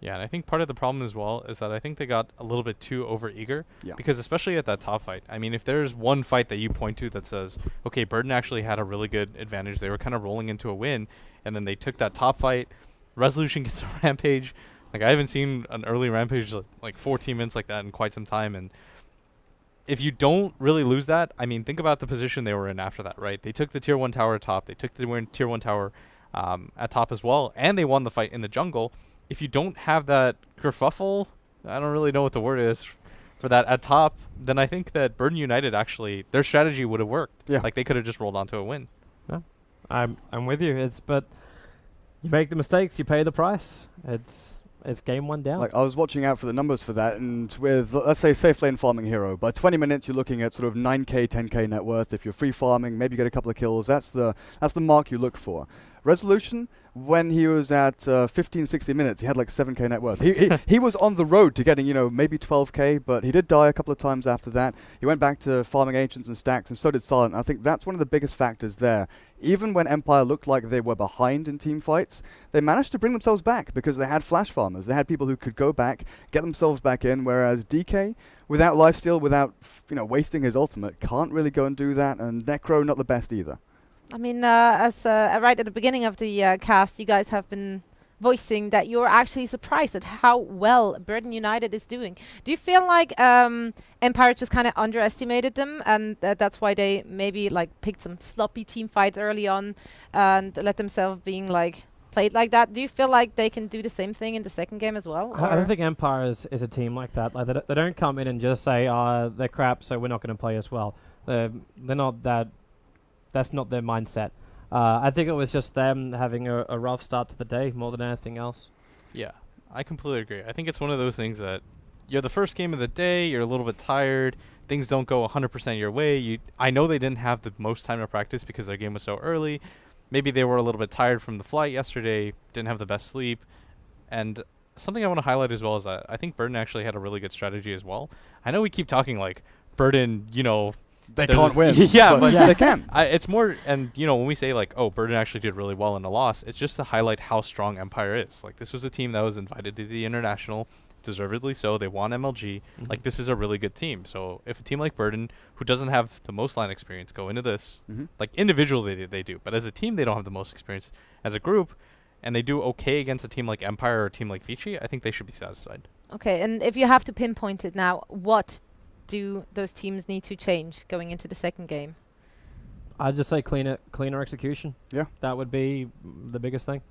Yeah, and I think part of the problem as well is that I think they got a little bit too over-eager. Yeah. Because especially at that top fight, I mean, if there's one fight that you point to that says, okay, Burden actually had a really good advantage, they were kind of rolling into a win, and then they took that top fight, Resolution gets a Rampage. Like, I haven't seen an early Rampage like 14 minutes like that in quite some time, and if you don't really lose that, I mean, think about the position they were in after that, right? They took the Tier 1 tower at top, they took the Tier 1 tower at top as well, and they won the fight in the jungle. If you don't have that kerfuffle, I don't really know what the word is for that at top, then I think that Burden United actually, their strategy would have worked. Yeah. Like, they could have just rolled onto a win. No, I'm with you. But you make the mistakes, you pay the price. It's game 1 down. Like, I was watching out for the numbers for that, and with, let's say, safe lane farming hero, by 20 minutes you're looking at sort of 9k, 10k net worth. If you're free farming, maybe you get a couple of kills. That's the mark you look for. Resolution, when he was at 15, 60 minutes, he had like 7k net worth. He was on the road to getting, maybe 12k, but he did die a couple of times after that. He went back to farming ancients and stacks, and so did Silent. I think that's one of the biggest factors there. Even when Empire looked like they were behind in team fights, they managed to bring themselves back because they had flash farmers. They had people who could go back, get themselves back in, whereas DK, without lifesteal, without wasting his ultimate, can't really go and do that, and Necro not the best either. I mean, as right at the beginning of the cast, you guys have been voicing that you're actually surprised at how well Burden United is doing. Do you feel like Empire just kind of underestimated them, and that's why they maybe picked some sloppy team fights early on and let themselves being played like that? Do you feel like they can do the same thing in the second game as well? I don't think Empire is a team like that. Like they don't come in and just say, they're crap, so we're not going to play as well. They're not that. That's not their mindset. I think it was just them having a rough start to the day more than anything else. Yeah, I completely agree. I think it's one of those things that you're the first game of the day, you're a little bit tired, things don't go 100% your way. I know they didn't have the most time to practice because their game was so early. Maybe they were a little bit tired from the flight yesterday, didn't have the best sleep. And something I want to highlight as well is that I think Burden actually had a really good strategy as well. I know we keep talking Burden, They can't win. Yeah, but they can. It's more, and when we say like, oh, Burden actually did really well in a loss, it's just to highlight how strong Empire is. Like, this was a team that was invited to the International, deservedly so. They won MLG. Like, this is a really good team. So if a team like Burden, who doesn't have the most LAN experience, go into this, like individually they do, but as a team they don't have the most experience. As a group, and they do okay against a team like Empire or a team like Vici, I think they should be satisfied. Okay, and if you have to pinpoint it now, what do those teams need to change going into the second game? I'd just say cleaner execution. Yeah. That would be the biggest thing.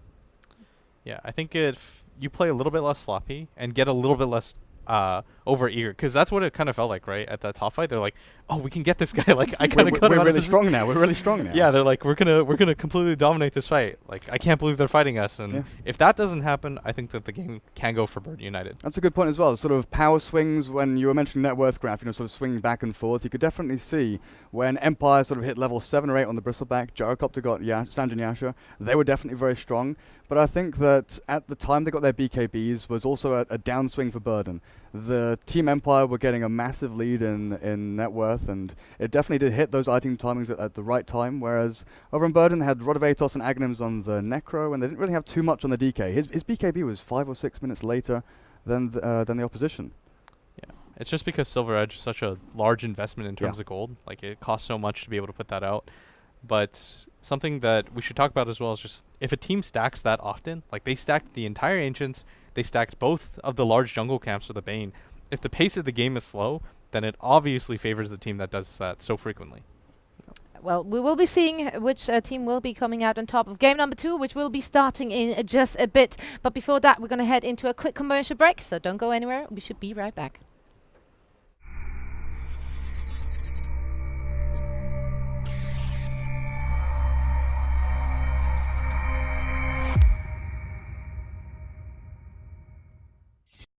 Yeah, I think if you play a little bit less sloppy and get a little bit less over eager, because that's what it kind of felt like, right? At that top fight, they're like, "Oh, we can get this guy." Like, I kind of we're really strong now. We're really strong now. Yeah, they're like, we're gonna completely dominate this fight. Like, I can't believe they're fighting us. And if that doesn't happen, I think that the game can go for Burden United. That's a good point as well. Sort of power swings when you were mentioning net worth graph, sort of swinging back and forth. You could definitely see when Empire sort of hit level 7 or 8 on the Bristleback, Gyrocopter got Sanjin Yasha. They were definitely very strong. But I think that at the time they got their BKBs was also a downswing for Burden. The Team Empire were getting a massive lead in net worth, and it definitely did hit those item timings at the right time, whereas over in Burden they had Rod of Atos and Aghanim's on the Necro, and they didn't really have too much on the DK. His BKB was 5 or 6 minutes later than the opposition. Yeah, it's just because Silver Edge is such a large investment in terms of gold. Like, it costs so much to be able to put that out. But something that we should talk about as well is just if a team stacks that often, like they stacked the entire Ancients, they stacked both of the large jungle camps for the Bane. If the pace of the game is slow, then it obviously favors the team that does that so frequently. Well, we will be seeing which team will be coming out on top of game number 2, which will be starting in just a bit. But before that, we're going to head into a quick commercial break, so don't go anywhere. We should be right back.